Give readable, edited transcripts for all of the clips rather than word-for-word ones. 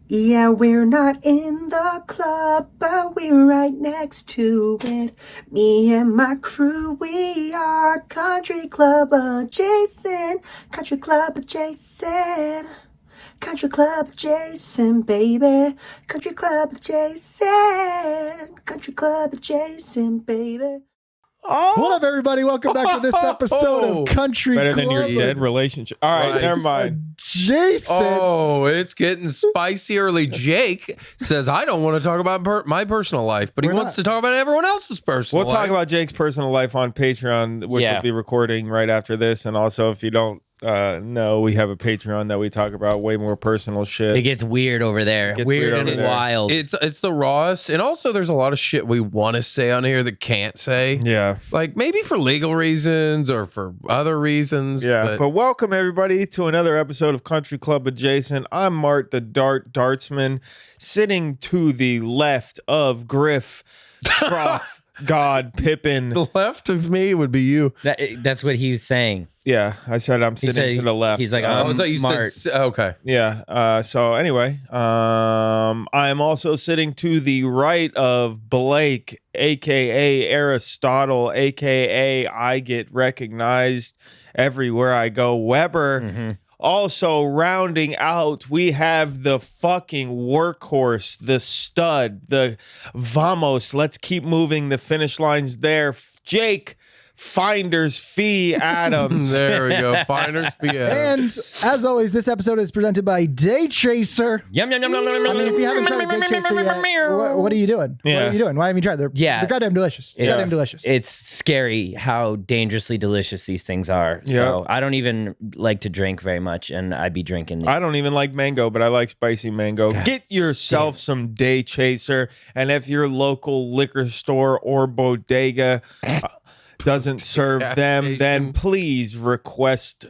Yeah, we're not in the club, but we're right next to it. Me and my crew, we are Country Club adjacent. Country Club adjacent. Country Club adjacent, baby. Country Club adjacent. Country Club adjacent, baby. Oh. What up, everybody? Welcome back to this episode of Country Better Club. than your dead relationship. All right, never mind. Jason. Oh, it's getting spicy early. Jake says, I don't want to talk about my personal life, but he wants to talk about everyone else's personal life. We'll talk about Jake's personal life on Patreon, which will be recording right after this. And also, if you don't know, we have a Patreon that we talk about way more personal shit. It gets weird over there. Weird and wild. It's the rawest. And also, there's a lot of shit we want to say on here that can't say. Yeah. Like maybe for legal reasons or for other reasons. Yeah. But welcome, everybody, to another episode of Country Club Adjacent. I'm Mart, the Dartsman, sitting to the left of Griff, Stroff, God, Pippin. The left of me would be you. That's what he was saying. Yeah, I said I'm sitting to the left. He's like, I thought you Mart. said, okay. Yeah. So anyway, I'm also sitting to the right of Blake, aka Aristotle, aka I get recognized everywhere I go, Weber. Mm-hmm. Also rounding out, we have the fucking workhorse, the stud, the vamos. Let's keep moving. The finish line's there. Jake Finder's Fee Adams. There we go. Finder's Fee Adams. And as always, this episode is presented by Day Chaser. Yum, yum, yum, yum, yum, I mean, if you haven't tried Day Chaser yet, what are you doing? Yeah. What are you doing? Why haven't you tried? They're goddamn delicious. Goddamn delicious. It's scary how dangerously delicious these things are. So I don't even like to drink very much, and I'd be drinking these. I don't even like mango, but I like spicy mango. Get yourself some Day Chaser, and if your local liquor store or bodega doesn't serve them, then please request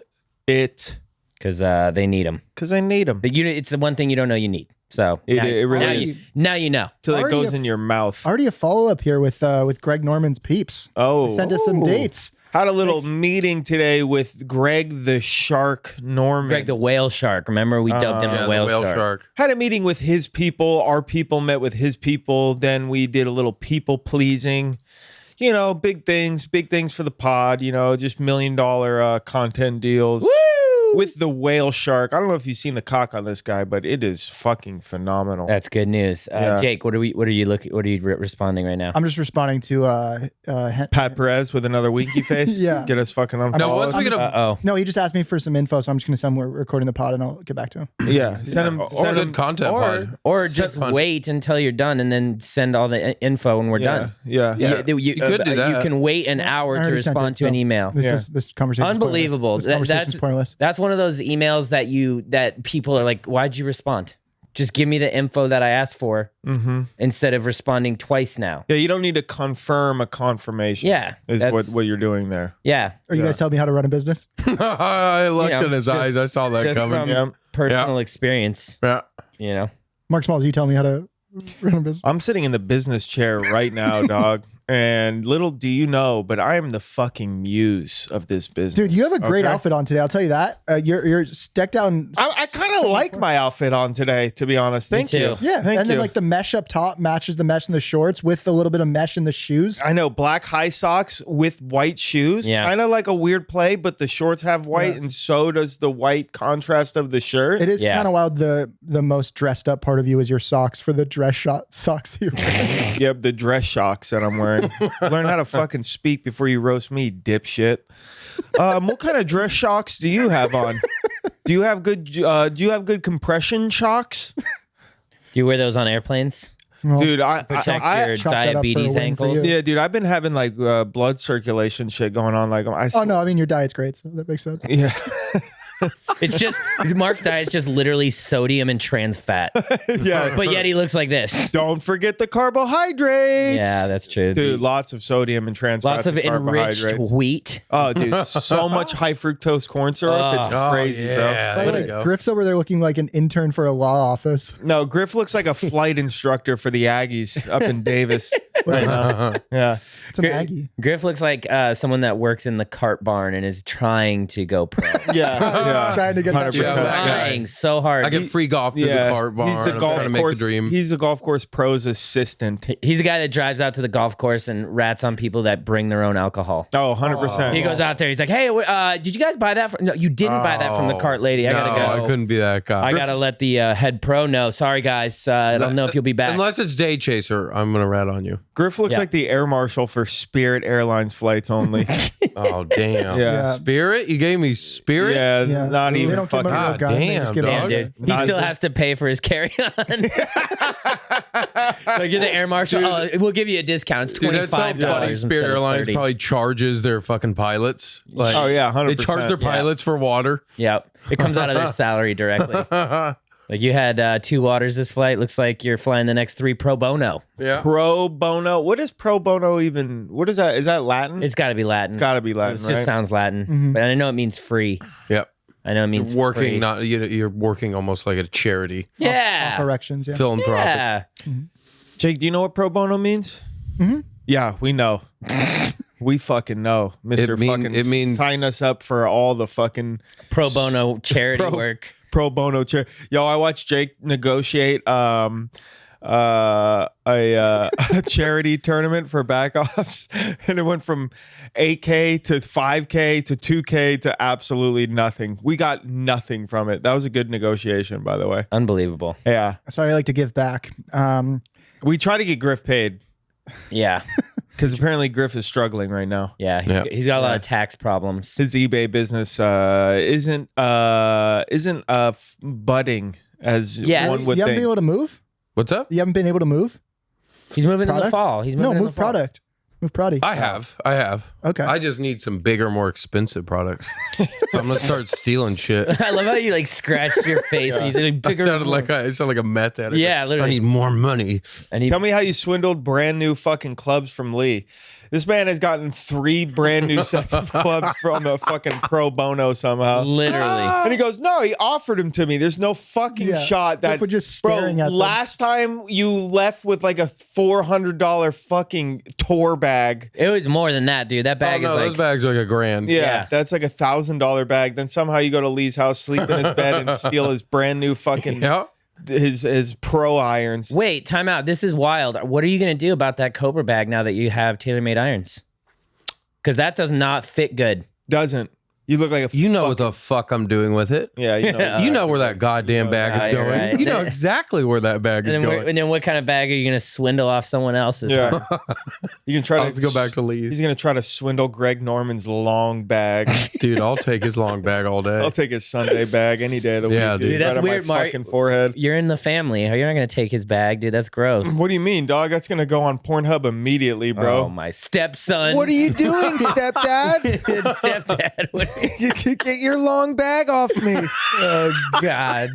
it. Because they need them. Because I need them. It's the one thing you don't know you need. So it really is. Now you know. Till it goes in your mouth. Already a follow-up here with Greg Norman's peeps. Oh. They sent us some dates. Had a little meeting today with Greg the Shark Norman. Greg the Whale Shark. Remember we dubbed him the Whale Shark. Had a meeting with his people. Our people met with his people. Then we did a little people pleasing. You know, big things for the pod, you know, just $1 million content deals. Woo! With the Whale Shark. I don't know if you've seen the cock on this guy, but it is fucking phenomenal. That's good news. Jake, what are you responding right now? I'm just responding to Pat Perez with another winky face. Yeah. Get us fucking unfollowed. No, he just asked me for some info, so I'm just gonna send we're recording the pod and I'll get back to him. Yeah. Send him content pod. Or just wait until you're done and then send all the info when we're done. Yeah. You could do that. You can wait an hour to respond to an email. This conversation unbelievable. That's pointless. That's one of those emails that people are like, why'd you respond? Just give me the info that I asked for instead of responding twice now. Yeah, you don't need to confirm a confirmation. Yeah. Is what you're doing there. Yeah. Or you guys tell me how to run a business? I looked in his eyes. I saw that coming. From personal experience. Yeah. You know? Mark Smalls, you tell me how to run a business? I'm sitting in the business chair right now, dog. And little do you know, but I am the fucking muse of this business. Dude, you have a great outfit on today. I'll tell you that. You're decked out. I kind of like my outfit on today, to be honest. Thank you. Yeah. Thank and you. then like the mesh up top matches the mesh in the shorts with a little bit of mesh in the shoes. I know, black high socks with white shoes. Yeah. Kind of like a weird play, but the shorts have white and so does the white contrast of the shirt. It is kind of wild. The most dressed up part of you is your socks for the dress socks that you're wearing. Yep, the dress shocks that I'm wearing. Learn how to fucking speak before you roast me, dipshit. What kind of dress shocks do you have on? Do you have good compression shocks? Do you wear those on airplanes? Well, Dude, Protect your diabetes ankles. Yeah, dude, I've been having like blood circulation shit going on. Like, no, I mean your diet's great, so that makes sense. Yeah. It's just Mark's diet's just literally sodium and trans fat. Yeah. But yet he looks like this. Don't forget the carbohydrates. Yeah, that's true. Dude, lots of sodium and trans fat. Lots of enriched wheat. Oh, dude, so much high fructose corn syrup. It's crazy, bro. By the way, Griff's over there looking like an intern for a law office. No, Griff looks like a flight instructor for the Aggies up in Davis. Right now. Yeah. It's an Aggie. Griff looks like someone that works in the cart barn and is trying to go pro. Yeah. Yeah. Trying to get that 100%. Trying so hard. I get free golf through the cart barn. He's the I'm golf trying to make course. the dream. He's the golf course pro's assistant. He's the guy that drives out to the golf course and rats on people that bring their own alcohol. Oh, 100%. He goes out there. He's like, "Hey, did you guys buy that? No, you didn't buy that from the cart lady. I gotta go. I couldn't be that guy. I gotta let the head pro know. Sorry, guys. I don't know if you'll be back." Unless it's day chaser, I'm gonna rat on you. Griff looks like the air marshal for Spirit Airlines flights only. Oh damn! Yeah. Spirit, you gave me Spirit. Yeah, Yeah. not They even don't give him fucking. a real gun. They damn, just give him Yeah, a- dude. He still has to pay for his carry-on. Like you're the air marshal. Oh, we'll give you a discount. It's Dude, that's so $25 funny. instead Spirit of Airlines $30. probably charges their fucking pilots. Like, Oh yeah, 100%. they charge their pilots for water. Yep. It comes out of their salary directly. Like you had 2 waters this flight. Looks like you're flying the next 3 pro bono. Yeah. Pro bono. What is pro bono even? What is that? Is that Latin? It's got to be Latin. It's got to be Latin, It right? just sounds Latin, but I know it means free. Yep. I know it means Working, free. not you're working almost like a charity, Yeah. Corrections, yeah. philanthropic. Yeah. Jake, do you know what pro bono means? Mm-hmm. Yeah, we know. We fucking know, Mister. It means sign us up for all the fucking Pro bono charity work. pro bono chair. Yo, I watched Jake negotiate a charity tournament for back offs, and it went from 8K to 5K to 2K to absolutely nothing. We got nothing from it. That was a good negotiation, by the way. Unbelievable. Yeah, So I like to give back. we try to get Griff paid Yeah. because apparently Griff is struggling right now. Yeah. He's got a lot of tax problems. His eBay business isn't budding as Yeah, one You would haven't been think. able to move? What's up? You haven't been able to move? He's moving in the Product? fall. He's moving No, in the move fall. product. Move product. I have. Okay. I just need some bigger, more expensive products. So I'm gonna start stealing shit. I love how you like scratched your face and he's like I bigger. sounded like a meth addict. Yeah, literally. I need more money. And he Tell me how you swindled brand new fucking clubs from Lee. This man has gotten 3 brand new sets of clubs from the fucking pro bono somehow. literally. And he goes, no, he offered them to me. There's no fucking Yeah, shot that. Griff was just staring at them. last time you left with like a $400 fucking tour bag. It was more than that, dude. That bag Oh, no, is those like bags are like $1,000. Yeah, that's like a $1,000 bag. Then somehow you go to Lee's house, sleep in his bed, and steal his brand new fucking Yeah. his pro irons. Wait, time out. This is wild. What are you gonna do about that Cobra bag now that you have TaylorMade irons? Because that does not fit good. Doesn't. You look like a You know what the fuck I'm doing with it. Yeah, you know. You know where that goddamn bag is Right, going. right. You know exactly where that bag is And then, going. and then what kind of bag are you gonna swindle off someone else's? Yeah. You can try I'll to have to go back to He's Lee's. gonna try to swindle Greg Norman's long bag. Dude, I'll take his long bag all day. I'll take his Sunday bag any day of the Yeah, week. dude. Dude, that's right on weird, my Mark. fucking forehead. You're in the family. You're not gonna take his bag, dude. That's gross. What do you mean, dog? That's gonna go on Pornhub immediately, bro. Oh my stepson. What are you doing, stepdad? stepdad? What are you- Get your long bag off me. Oh God.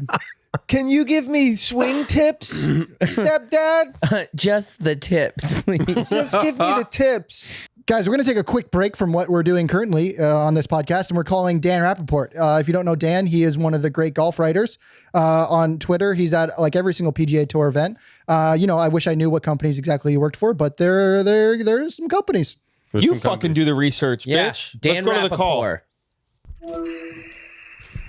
Can you give me swing tips, stepdad? Just the tips, please. Just give me the tips. Guys, we're going to take a quick break from what we're doing currently on this podcast, and we're calling Dan Rapaport. If you don't know Dan, he is one of the great golf writers on Twitter. He's at like every single PGA Tour event. I wish I knew what companies exactly he worked for, but there's some companies. You fucking do the research, Yeah, bitch. Dan Let's go to the call. Rapaport.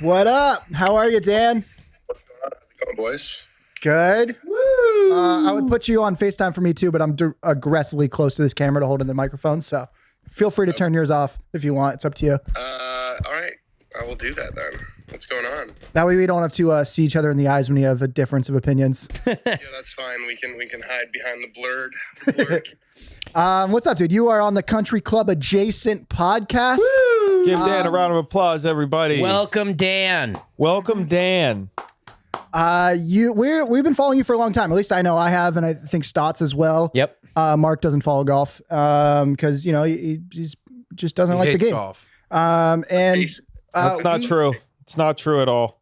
What up? How are you, Dan? How's it going, boys? Good. I would put you on FaceTime for me too, but I'm aggressively close to this camera to hold in the microphone, so feel free to turn yours off if you want. It's up to you. All right. I will do that then. What's going on? That way we don't have to see each other in the eyes when you have a difference of opinions. Yeah, that's fine. We can hide behind the blurred. What's up, dude? You are on the Country Club Adjacent podcast. Give Dan a round of applause, everybody. Welcome, Dan. Welcome, Dan. We've been following you for a long time. At least I know I have, and I think Stotts as well. Yep. Mark doesn't follow golf because he just doesn't like the game. Golf. And That's not true. It's not true at all.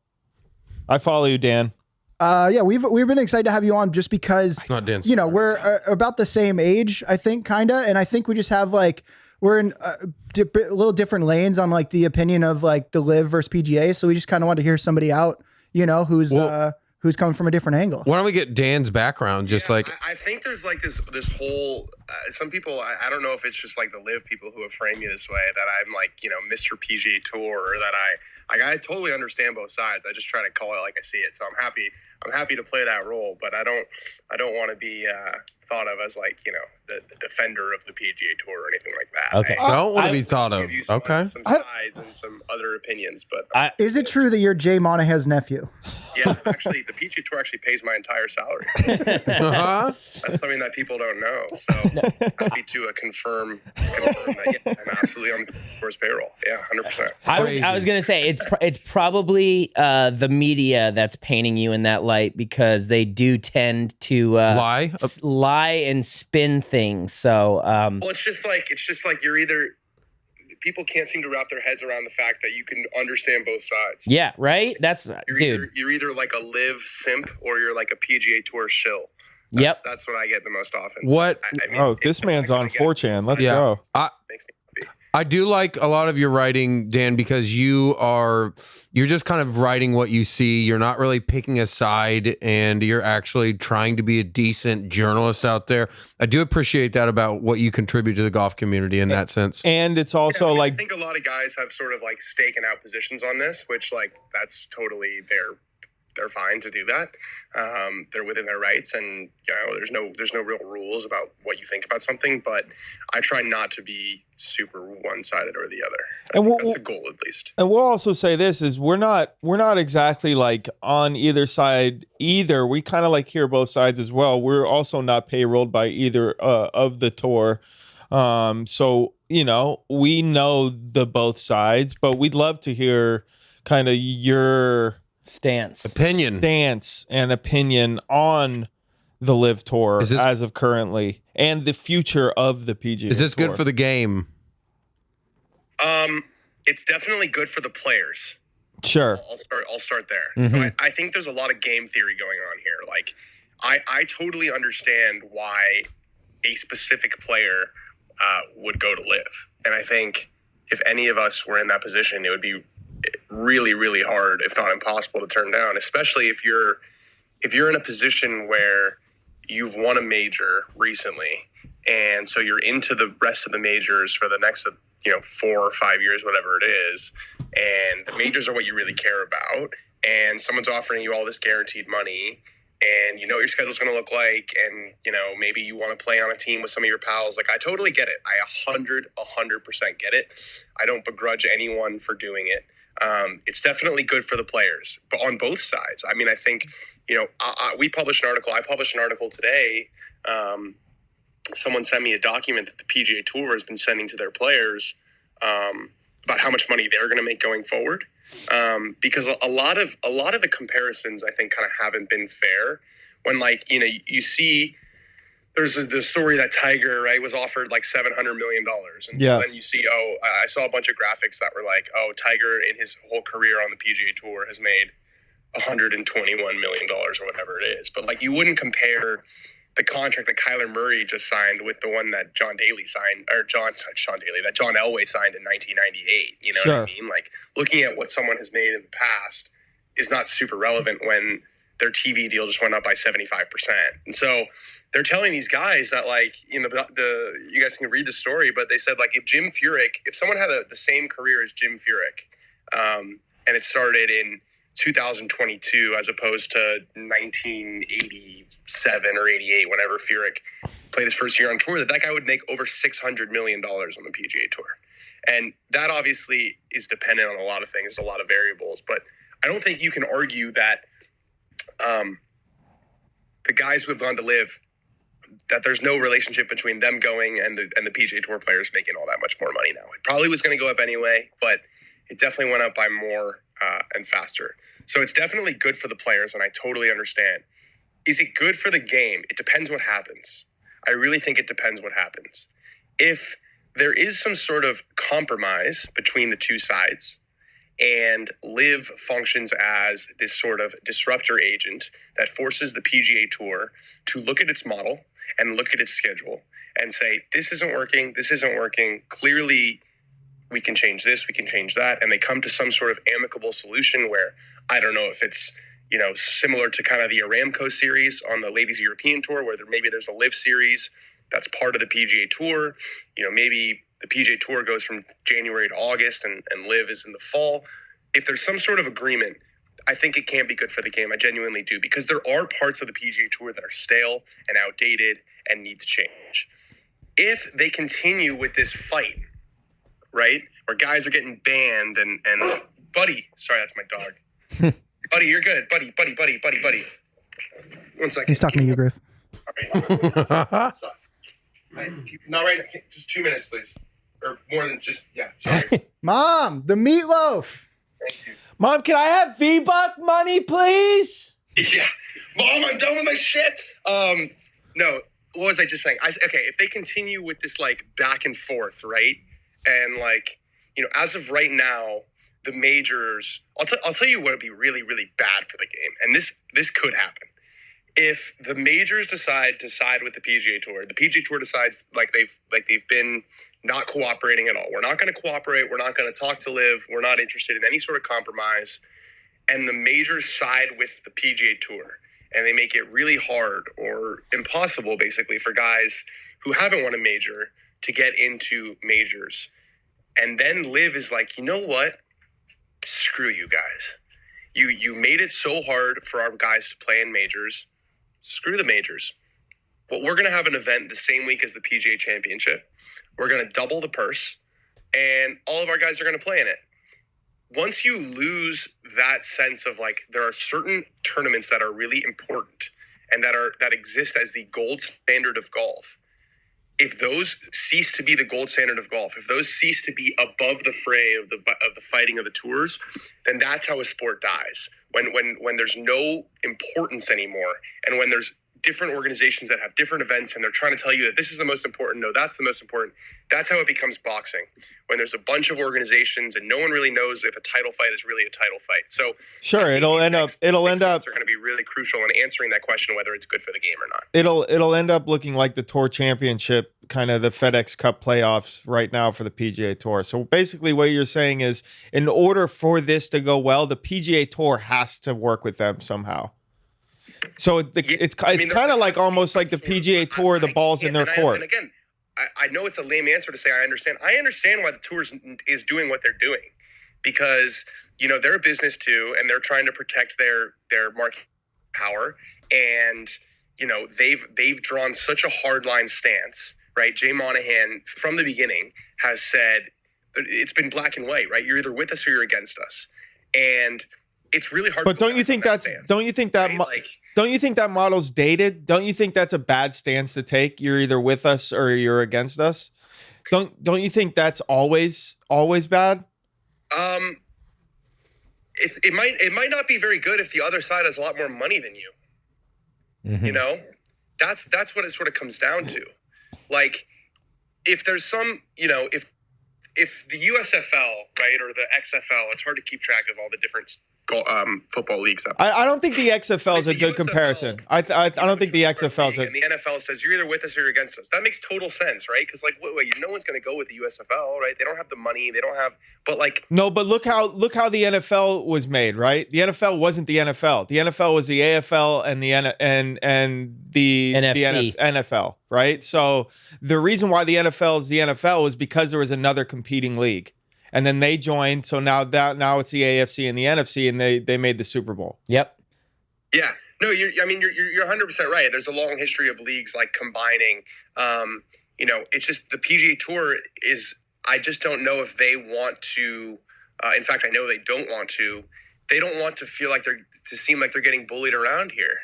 I follow you, Dan. we've been excited to have you on just because Not Dan. we're about the same age, I think, kinda, and I think we just have we're in a little different lanes on the opinion of the live versus PGA. So we just kind of want to hear somebody out, who's who's coming from a different angle. Why don't we get Dan's background? Just Yeah, like I think there's like this whole some people I don't know if it's just like the live people who have framed me this way that I'm like Mr. PGA Tour or that I totally understand both sides. I just try to call it like I see it. So I'm happy to play that role, but I don't want to be thought of as like the defender of the PGA Tour or anything like that. Okay. I don't want to be thought give of. you some Okay. sides and some other opinions, but Is it true that you're Jay Monahan's nephew? yeah, actually, the PGA Tour actually pays my entire salary. Uh-huh. That's something that people don't know. So happy to confirm that. Yeah, I'm absolutely on the tour's payroll. Yeah, 100%. I was gonna say it's probably the media that's painting you in that light because they do tend to lie and spin things. So Well, it's just like you're either people can't seem to wrap their heads around the fact that you can understand both sides. yeah, right. That's You're either like a live simp or you're like a PGA Tour shill. Yep. That's what I get the most often. What? I mean, Oh, this man's on 4chan. Let's go. Makes me happy. I do like a lot of your writing, Dan, because you're just kind of writing what you see. You're not really picking a side, and you're actually trying to be a decent journalist out there. I do appreciate that about what you contribute to the golf community in that sense. And it's also I think a lot of guys have sort of like staken out positions on this, which like that's totally they're fine to do that. They're within their rights, and there's no real rules about what you think about something. But I try not to be super one-sided or the other. I think that's the goal, at least. And we'll also say this is we're not exactly like on either side either. We kind of like hear both sides as well. We're also not payrolled by either of the tour. So we know the both sides, but we'd love to hear kind of your stance and opinion on the Live Tour as of currently and the future of the PGA. Is this Tour. good for the game? It's definitely good for the players. Sure. I'll start there. Mm-hmm. So I think there's a lot of game theory going on here. Like I totally understand why a specific player would go to Live. And I think if any of us were in that position, it would be really, really hard, if not impossible, to turn down, especially if you're in a position where you've won a major recently, and so you're into the rest of the majors for the next 4 or 5 years, whatever it is, and the majors are what you really care about, and someone's offering you all this guaranteed money, and you know what your schedule's going to look like, and maybe you want to play on a team with some of your pals. Like, I totally get it. I 100% get it. I don't begrudge anyone for doing it. It's definitely good for the players, but on both sides. I mean, I think, we published an article. I published an article today. Someone sent me a document that the PGA Tour has been sending to their players about how much money they're going to make going forward. Because a lot of the comparisons, I think, kind of haven't been fair. When you see. There's the story that Tiger, right, was offered like $700 million. And then you see, I saw a bunch of graphics that were like, Tiger in his whole career on the PGA Tour has made $121 million or whatever it is. But like, you wouldn't compare the contract that Kyler Murray just signed with the one that John Elway signed in 1998. You know what I mean? Like, looking at what someone has made in the past is not super relevant when their TV deal just went up by 75%. And so they're telling these guys that, like, you guys can read the story, but they said, like, if someone had the same career as Jim Furyk, and it started in 2022 as opposed to 1987 or 88, whenever Furyk played his first year on tour, that guy would make over $600 million on the PGA Tour. And that obviously is dependent on a lot of things, a lot of variables, but I don't think you can argue that the guys who have gone to Live, that there's no relationship between them going and the PGA Tour players making all that much more money now. It probably was going to go up anyway, but it definitely went up by more and faster. So it's definitely good for the players, and I totally understand. Is it good for the game? It depends what happens. I really think it depends what happens. If there is some sort of compromise between the two sides, and Live functions as this sort of disruptor agent that forces the PGA Tour to look at its model and look at its schedule and say, this isn't working. Clearly, we can change this, we can change that. And they come to some sort of amicable solution where, I don't know if it's, similar to kind of the Aramco series on the Ladies European Tour, where maybe there's a Live series that's part of the PGA Tour. Maybe the PGA Tour goes from January to August and Live is in the fall. If there's some sort of agreement, I think it can be good for the game. I genuinely do, because there are parts of the PGA Tour that are stale and outdated and need to change. If they continue with this fight, right, where guys are getting banned and Buddy, sorry, that's my dog. Buddy, you're good. Buddy. 1 second. He's talking to you, Griff. All right. Not right now. Just 2 minutes, please. Or more than just, sorry. Mom, the meatloaf. Thank you. Mom, can I have V-Buck money, please? Yeah. Mom, I'm done with my shit. No, what was I just saying? Okay, if they continue with this like back and forth, right? And like, as of right now, the majors, I'll tell you what would be really, really bad for the game. And this could happen. If the majors decide to side with the PGA Tour, the PGA Tour decides like they've been not cooperating at all. We're not going to cooperate. We're not going to talk to Live. We're not interested in any sort of compromise. And the majors side with the PGA Tour, and they make it really hard or impossible, basically, for guys who haven't won a major to get into majors. And then Live is like, you know what? Screw you guys. You made it so hard for our guys to play in majors. Screw the majors. But we're going to have an event the same week as the PGA Championship. We're going to double the purse, and all of our guys are going to play in it. Once you lose that sense of like, there are certain tournaments that are really important and that exist as the gold standard of golf. If those cease to be the gold standard of golf, if those cease to be above the fray of the fighting of the tours, then that's how a sport dies. When there's no importance anymore, and when there's different organizations that have different events and they're trying to tell you that this is the most important, no, that's the most important. That's how it becomes boxing. When there's a bunch of organizations and no one really knows if a title fight is really a title fight. So sure, it'll end up are going to be really crucial in answering that question, whether it's good for the game or not. It'll end up looking like the Tour Championship, kind of the FedEx Cup playoffs right now for the PGA Tour. So basically what you're saying is, in order for this to go well, the PGA Tour has to work with them somehow. So it's kind of like almost like the PGA Tour, the ball's in their court. And again, I know it's a lame answer to say I understand. I understand why the Tour is doing what they're doing, because they're a business too, and they're trying to protect their market power. And they've drawn such a hardline stance, right? Jay Monahan from the beginning has said it's been black and white, right? You're either with us or you're against us, and it's really hard. But don't you think that model's dated? Don't you think that's a bad stance to take? You're either with us or you're against us. Don't you think that's always bad? It might not be very good if the other side has a lot more money than you. Mm-hmm. That's what it sort of comes down to. Like, if there's some, if the USFL, right, or the XFL, it's hard to keep track of all the different football leagues up. I don't think the XFL is a good comparison. I don't think the XFL is and the NFL says you're either with us or you're against us. That makes total sense, right? Because like, wait, no one's going to go with the USFL, right? They don't have the money. They don't have. But like, no. But look how the NFL was made, right? The NFL wasn't the NFL. The NFL was the AFL and the NFL, right? So the reason why the NFL is the NFL was because there was another competing league. And then they joined, so now it's the AFC and the NFC, and they made the Super Bowl. Yep. Yeah. No, you're 100% right. There's a long history of leagues like combining. It's just the PGA Tour is. I just don't know if they want to. In fact, I know they don't want to. They don't want to feel like to seem like they're getting bullied around here.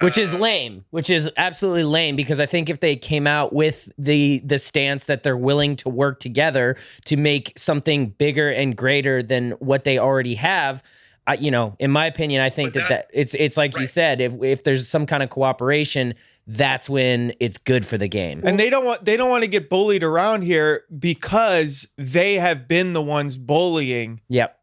Which is lame, which is absolutely lame, because I think if they came out with the stance that they're willing to work together to make something bigger and greater than what they already have, in my opinion, I think that it's like you said, if there's some kind of cooperation, that's when it's good for the game. And they don't want to get bullied around here because they have been the ones bullying. Yep.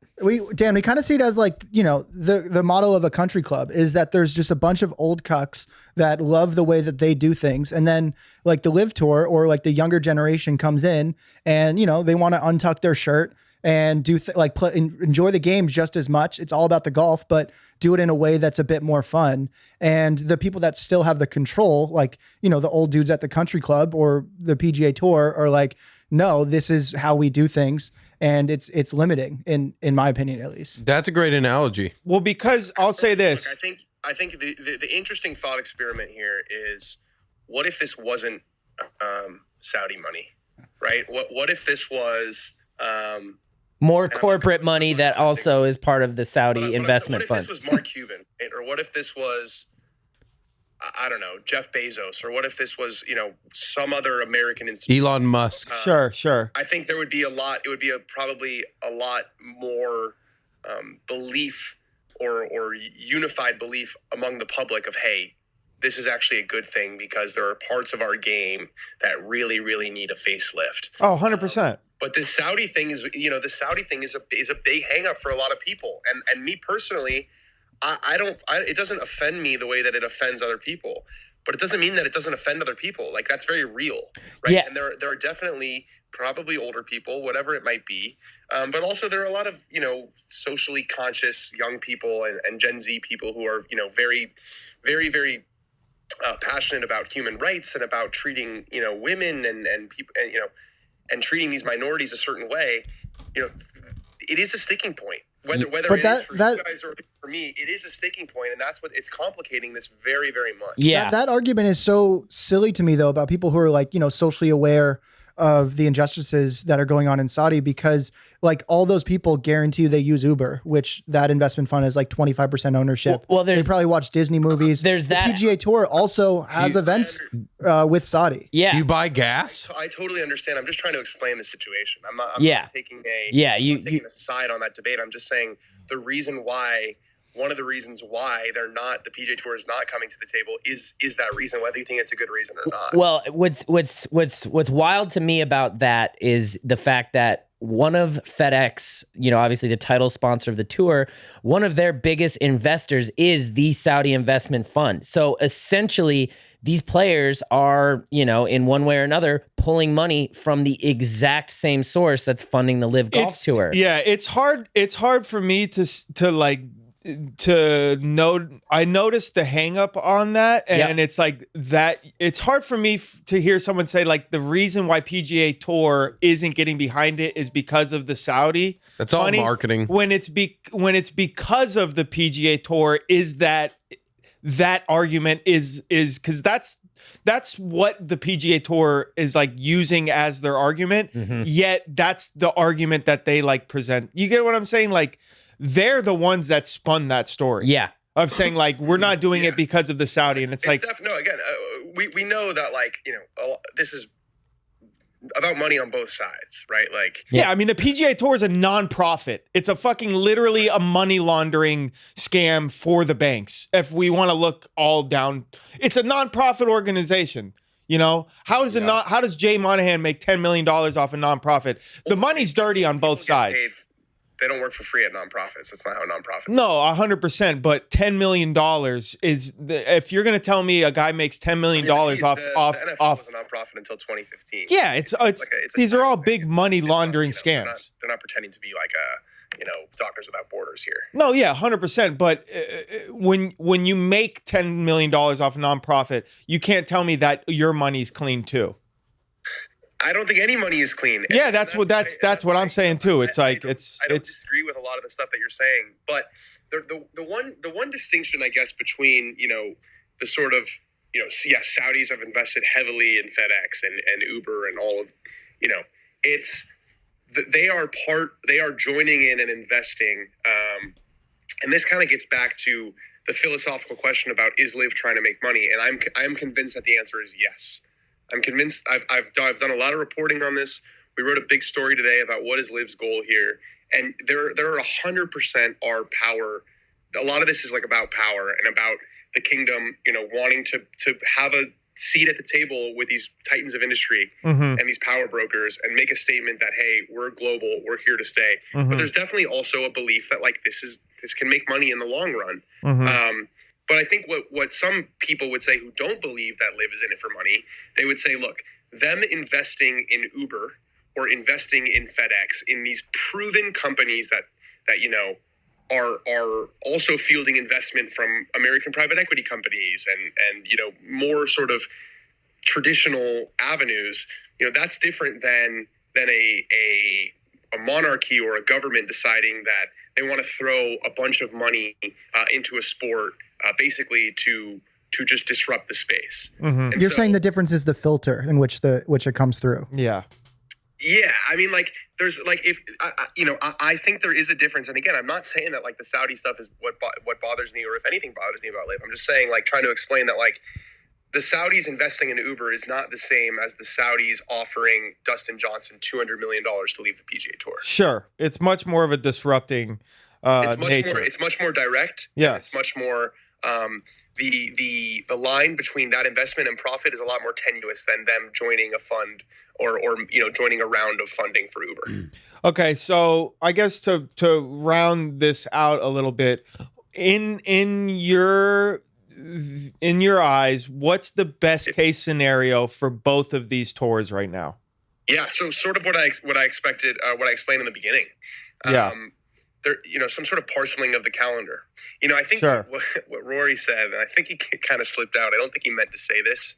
Dan, we kind of see it as like, the model of a country club is that there's just a bunch of old cucks that love the way that they do things. And then like the Live Tour or like the younger generation comes in and, they want to untuck their shirt and enjoy the games just as much. It's all about the golf, but do it in a way that's a bit more fun. And the people that still have the control, like, the old dudes at the country club or the PGA Tour, are like, no, this is how we do things. And it's limiting in my opinion, at least. That's a great analogy. Well, because I'll say this. Look, I think the interesting thought experiment here is, what if this wasn't Saudi money, right? What if this was more corporate money that also is part of the Saudi investment fund? What if this was Mark Cuban, right? Or what if this was, I don't know, Jeff Bezos, or what if this was, some other American institution? Elon Musk. Sure. I think there would be probably a lot more belief or unified belief among the public of, hey, this is actually a good thing because there are parts of our game that really, really need a facelift. Oh, 100%. But the Saudi thing is, is a big hang up for a lot of people. And me personally, it doesn't offend me the way that it offends other people, but it doesn't mean that it doesn't offend other people. Like, that's very real, right? Yeah. And there are definitely probably older people, whatever it might be. But also there are a lot of, socially conscious young people and Gen Z people who are, very, very, very passionate about human rights and about treating, women and people, and treating these minorities a certain way. It is a sticking point. Whether it is for you guys or for me, it is a sticking point, and that's what it's complicating this very, very much. Yeah, that argument is so silly to me, though, about people who are like, socially aware of the injustices that are going on in Saudi, because like all those people guarantee you they use Uber, which that investment fund is like 25% ownership. Well, they probably watch Disney movies. There's that. The PGA Tour also has events with Saudi. Yeah. You buy gas? I totally understand. I'm just trying to explain the situation. I'm not taking a side on that debate. I'm just saying one of the reasons why the PGA Tour is not coming to the table is that reason, whether you think it's a good reason or not. Well, what's wild to me about that is the fact that one of FedEx, obviously the title sponsor of the tour, one of their biggest investors is the Saudi investment fund. So essentially, these players are, in one way or another, pulling money from the exact same source that's funding the Live Golf Tour. Yeah, it's hard for me to note. I noticed the hang up on that, and it's like that. It's hard for me to hear someone say like the reason why PGA Tour isn't getting behind it is because of the Saudi. That's all money. marketing. When it's because of the PGA Tour, is that argument is because that's what the PGA Tour is like using as their argument. Mm-hmm. Yet that's the argument that they like present. You get what I'm saying? Like, they're the ones that spun that story. Yeah. Of saying like, we're not doing it because of the Saudi. And it's like, we know that this is about money on both sides, right? Like, yeah, I mean, the PGA Tour is a non-profit. It's a fucking literally a money laundering scam for the banks. If we want to look all down, it's a non-profit organization. How does Jay Monahan make $10 million off a non-profit? The money's dirty on both sides. They don't work for free at nonprofits. That's not how nonprofits. No, 100%. But $10 million is if you're going to tell me a guy makes $10 million the off. NFL was a nonprofit until 2015. Yeah, it's these are all big money laundering scams. They're not pretending to be like Doctors Without Borders here. No, yeah, 100%. But when you make $10 million off a nonprofit, you can't tell me that your money's clean too. I don't think any money is clean. Yeah, that's what I'm saying too. It's like I don't disagree with a lot of the stuff that you're saying, but the one distinction, I guess, between the sort of Saudis have invested heavily in FedEx and Uber and all of it's they are joining in and investing, and this kind of gets back to the philosophical question about, is Liv trying to make money? And I'm convinced that the answer is yes. I'm convinced. I've done a lot of reporting on this. We wrote a big story today about what is Liv's goal here, and there are 100% are power. A lot of this is like about power and about the kingdom, wanting to have a seat at the table with these titans of industry and these power brokers and make a statement that, hey, we're global, we're here to stay. But there's definitely also a belief that like this can make money in the long run. But I think what some people would say who don't believe that Liv is in it for money, they would say, look, them investing in Uber or investing in FedEx, in these proven companies that are also fielding investment from American private equity companies and more sort of traditional avenues, that's different than a monarchy or a government deciding that they want to throw a bunch of money into a sport, basically to just disrupt the space. Mm-hmm. You're saying the difference is the filter in which it comes through. Yeah. Yeah, I mean, like, there's like, if I think there is a difference, and again, I'm not saying that like the Saudi stuff is what bothers me, or if anything bothers me about Liv. I'm just saying, like, trying to explain that like the Saudis investing in Uber is not the same as the Saudis offering Dustin Johnson $200 million to leave the PGA Tour. Sure, it's much more of a disrupting nature. It's much more direct. Yes, it's much more. The line between that investment and profit is a lot more tenuous than them joining a fund or joining a round of funding for Uber. Okay, so I guess to round this out a little bit, in your eyes, what's the best case scenario for both of these tours right now? Yeah, so sort of what I expected, what I explained in the beginning. Yeah. There, some sort of parceling of the calendar. I think Sure. what Rory said, and I think he kind of slipped out. I don't think he meant to say this.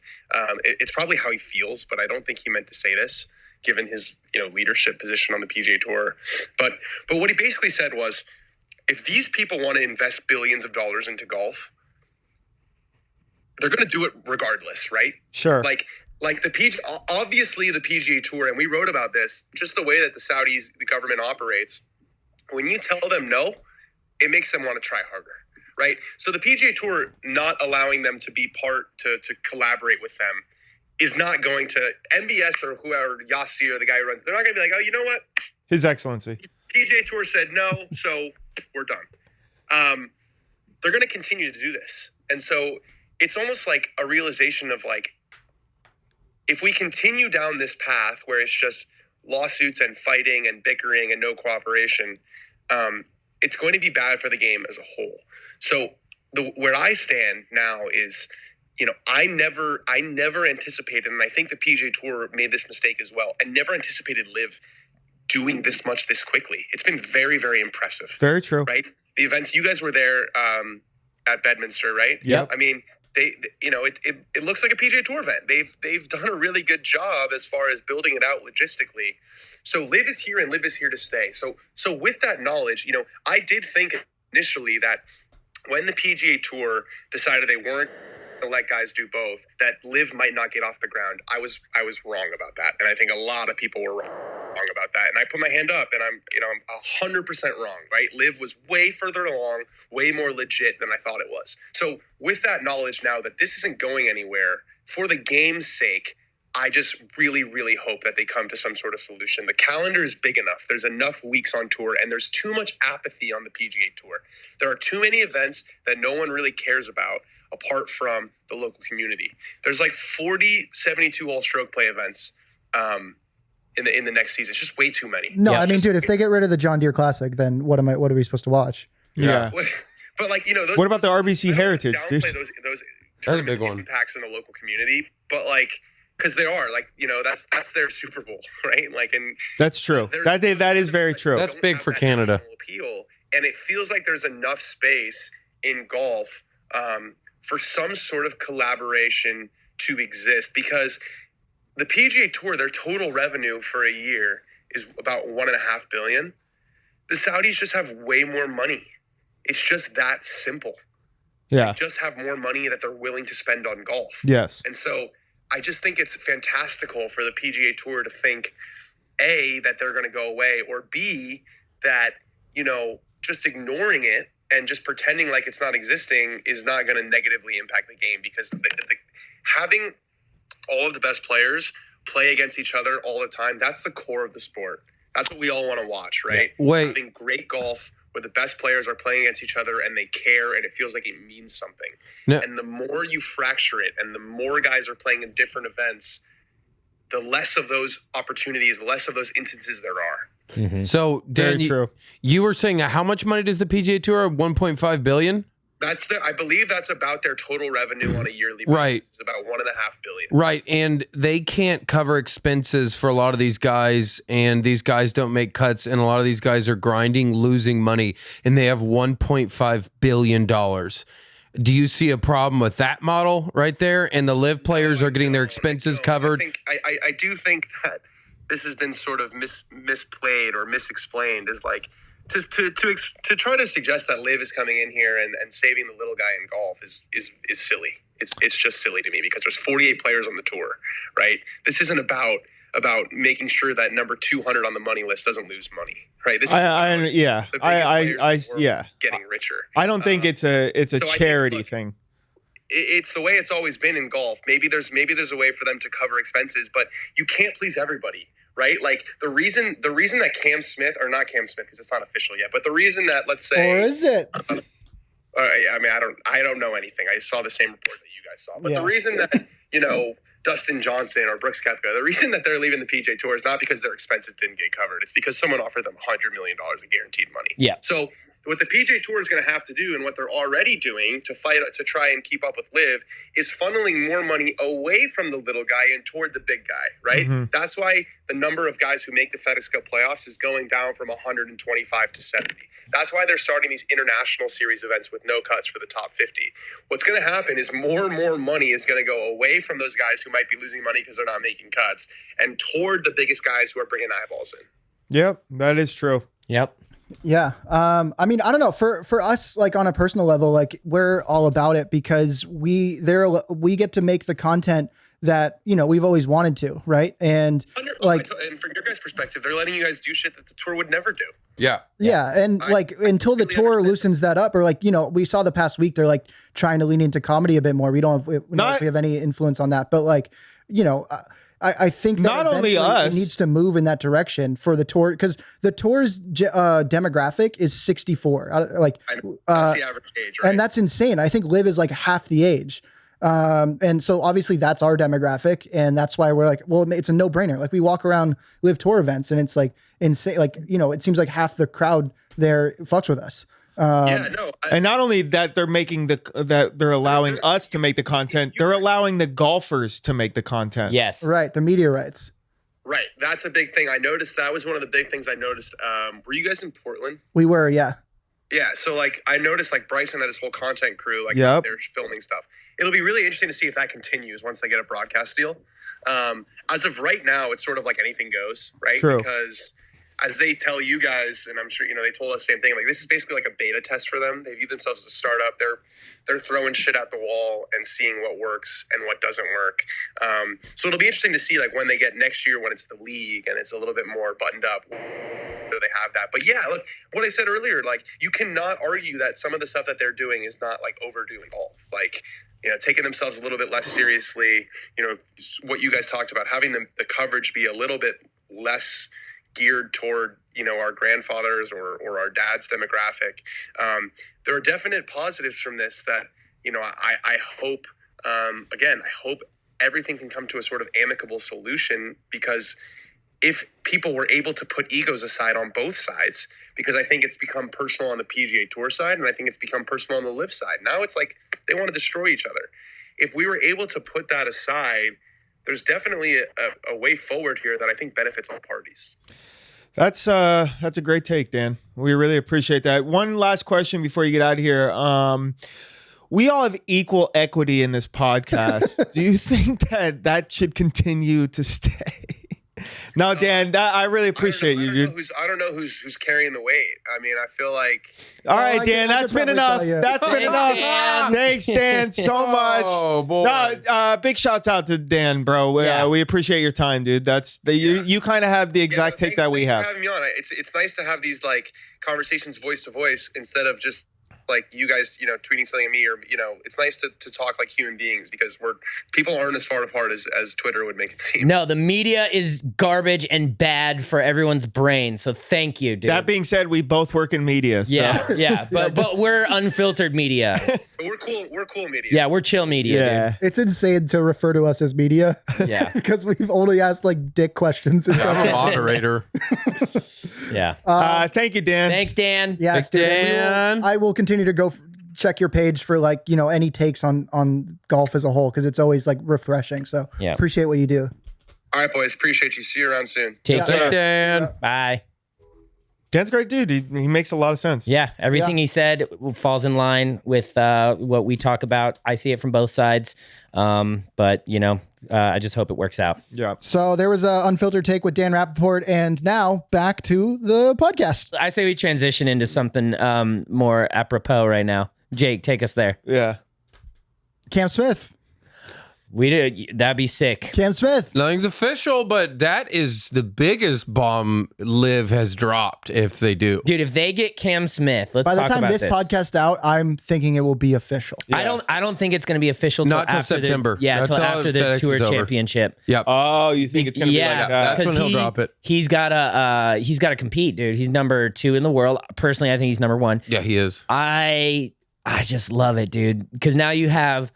It's probably how he feels, but I don't think he meant to say this, given his leadership position on the PGA Tour. But what he basically said was, if these people want to invest billions of dollars into golf, they're going to do it regardless, right? Sure. Like obviously the PGA Tour, and we wrote about this, just the way that the government operates. When you tell them no, it makes them want to try harder, right? So the PGA Tour not allowing them to be to collaborate with them is not going to, MBS or whoever, Yasir, the guy who runs, they're not going to be like, oh, you know what? His Excellency. PGA Tour said no, so we're done. They're going to continue to do this. And so it's almost like a realization of like, if we continue down this path where it's just lawsuits and fighting and bickering and no cooperation, it's going to be bad for the game as a whole. So where I stand now is, I never anticipated, and I think the PGA Tour made this mistake as well, I never anticipated Liv doing this much this quickly. It's been very, very impressive. Very true. Right? The events, you guys were there at Bedminster, right? Yep. I mean, it looks like a PGA Tour event. They've done a really good job as far as building it out logistically. So Liv is here and Liv is here to stay. So with that knowledge, I did think initially that when the PGA Tour decided they weren't to let guys do both, that Liv might not get off the ground. I was wrong about that, and I think a lot of people were wrong about that. And I put my hand up, and I'm 100% wrong. Right? Liv was way further along, way more legit than I thought it was. So with that knowledge now that this isn't going anywhere, for the game's sake, I just really, really hope that they come to some sort of solution. The calendar is big enough. There's enough weeks on tour, and there's too much apathy on the PGA Tour. There are too many events that no one really cares about apart from the local community. There's like 40 72 hole stroke play events in the next season. It's just way too many. No, I mean, dude, if they get rid of the John Deere Classic, then what are we supposed to watch? Yeah. But like, those, what about the RBC Heritage, dude? Those That's a big one. Impacts in the local community, but like, because they are like, that's their Super Bowl, right? Like, and that's true. That is very true. That's big for Canada. Appeal, and it feels like there's enough space in golf for some sort of collaboration to exist, because the PGA Tour, their total revenue for a year is about $1.5 billion. The Saudis just have way more money. It's just that simple. Yeah. They just have more money that they're willing to spend on golf. Yes. And so I just think it's fantastical for the PGA Tour to think, A, that they're going to go away, or B, that, just ignoring it and just pretending like it's not existing is not going to negatively impact the game, because having all of the best players play against each other all the time, that's the core of the sport. That's what we all want to watch, right? Wait. Having great golf where the best players are playing against each other and they care and it feels like it means something. No. And the more you fracture it and the more guys are playing in different events, the less of those opportunities, the less of those instances there are. Mm-hmm. So, Dan, Very true. you were saying how much money does the PGA Tour? 1.5 billion? I believe that's about their total revenue on a yearly basis. Right. It's about $1.5 billion. Right. And they can't cover expenses for a lot of these guys, and these guys don't make cuts, and a lot of these guys are grinding, losing money, and they have $1.5 billion. Do you see a problem with that model right there? And the live players are getting their expenses covered? I do think that this has been sort of misplayed or misexplained as like to try to suggest that live is coming in here and saving the little guy in golf is silly. It's just silly to me because there's 48 players on the tour, right? This isn't about making sure that number 200 on the money list doesn't lose money, right? This is getting richer. I don't think it's a charity thing. It's the way it's always been in golf. Maybe there's a way for them to cover expenses, but you can't please everybody, right? Like the reason that Cam Smith, or not Cam Smith because it's not official yet, but the reason that, let's say, or is it? I mean, I don't know anything. I saw the same report that you guys saw, but the reason that Dustin Johnson or Brooks Koepka, the reason that they're leaving the PGA Tour is not because their expenses didn't get covered. It's because someone offered them $100 million in guaranteed money. Yeah. So what the PGA Tour is going to have to do, and what they're already doing to try and keep up with live, is funneling more money away from the little guy and toward the big guy, right? Mm-hmm. That's why the number of guys who make the FedEx Cup playoffs is going down from 125 to 70. That's why they're starting these international series events with no cuts for the top 50. What's going to happen is more and more money is going to go away from those guys who might be losing money because they're not making cuts and toward the biggest guys who are bringing eyeballs in. Yep, that is true. Yep. Yeah. I mean, I don't know, for us, like on a personal level, like we're all about it because we get to make the content that, we've always wanted to. Right. And and from your guys' perspective, they're letting you guys do shit that the tour would never do. Yeah. Yeah. And until the tour loosens that up, or we saw the past week, they're like trying to lean into comedy a bit more. We don't know if we have any influence on that, but I think that not only us, it needs to move in that direction for the tour, because the tour's demographic is 64. That's the average age, right? And that's insane. I think live is like half the age. And so obviously that's our demographic. And that's why we're like, well, it's a no brainer. Like we walk around live tour events and it's like insane. Like, it seems like half the crowd there fucks with us. And not only that, they're allowing us to make the content, they're allowing the golfers to make the content. Yes. Right. The media rights. Right. That's a big thing. I noticed that was one of the big things I noticed. Were you guys in Portland? We were, yeah. Yeah. So I noticed Bryson had his whole content crew, yep. They're filming stuff. It'll be really interesting to see if that continues once they get a broadcast deal. As of right now, it's sort of like anything goes, right? True. Because as they tell you guys, and I'm sure they told us the same thing. Like this is basically like a beta test for them. They view themselves as a startup. They're throwing shit at the wall and seeing what works and what doesn't work. So it'll be interesting to see when they get next year when it's the league and it's a little bit more buttoned up. Do they have that? But yeah, look what I said earlier. You cannot argue that some of the stuff that they're doing is not overdoing golf. Taking themselves a little bit less seriously. What you guys talked about, having the coverage be a little bit less geared toward our grandfathers or our dad's demographic. There are definite positives from this that I hope I hope everything can come to a sort of amicable solution, because if people were able to put egos aside on both sides, because I think it's become personal on the PGA Tour side and I think it's become personal on the live side. Now it's like they want to destroy each other. If we were able to put that aside, there's definitely a way forward here that I think benefits all parties. That's a great take, Dan. We really appreciate that. One last question before you get out of here. We all have equal equity in this podcast. Do you think that should continue to stay? No, Dan, I really appreciate you, dude. I don't know who's carrying the weight. I mean, I feel like. All right, Dan, that's been enough. That's been enough. Thanks, Dan, so much. Oh boy! No, big shouts out to Dan, bro. We appreciate your time, dude. You kind of have the exact take that we have. Thanks for having me on. It's nice to have these conversations voice to voice instead of just you guys, tweeting something at me, or, it's nice to talk like human beings, because people aren't as far apart as Twitter would make it seem. No, the media is garbage and bad for everyone's brain. So thank you, dude. That being said, we both work in media. So. Yeah. But we're unfiltered media. But we're cool media. Yeah, we're chill media, dude. It's insane to refer to us as media. Yeah. Because we've only asked dick questions. I'm a moderator. Yeah. Thank you, Dan. Thanks, Dan. Yeah, Thanks, Dan. I will continue to go check your page for like, you know, any takes on golf as a whole, because it's always like refreshing. So Yeah. appreciate what you do. All right, boys. Appreciate you. See you around soon. Take care. Dan. Bye. Dan's a great dude. He makes a lot of sense. Yeah, everything he said falls in line with what we talk about. I see it from both sides, but you know, I just hope it works out. Yeah. So there was an unfiltered take with Dan Rapaport, and now back to the podcast. I say we transition into something more apropos right now. Jake, take us there. Yeah. Cam Smith. That'd be sick. Cam Smith. Nothing's official, but that is the biggest bomb Liv has dropped if they do. Dude, if they get Cam Smith, let's By the talk time about this podcast out, I'm thinking it will be official. Yeah. I don't think it's going to be official till Not till after September. Yeah, Not till till after the FedEx tour is over. championship. Yep. Oh, you think it's going to be like that? That's when 'cause he'll drop it. He's got to compete, dude. He's number 2 in the world. Personally, I think he's number 1. Yeah, he is. I just love it, dude. Because now you have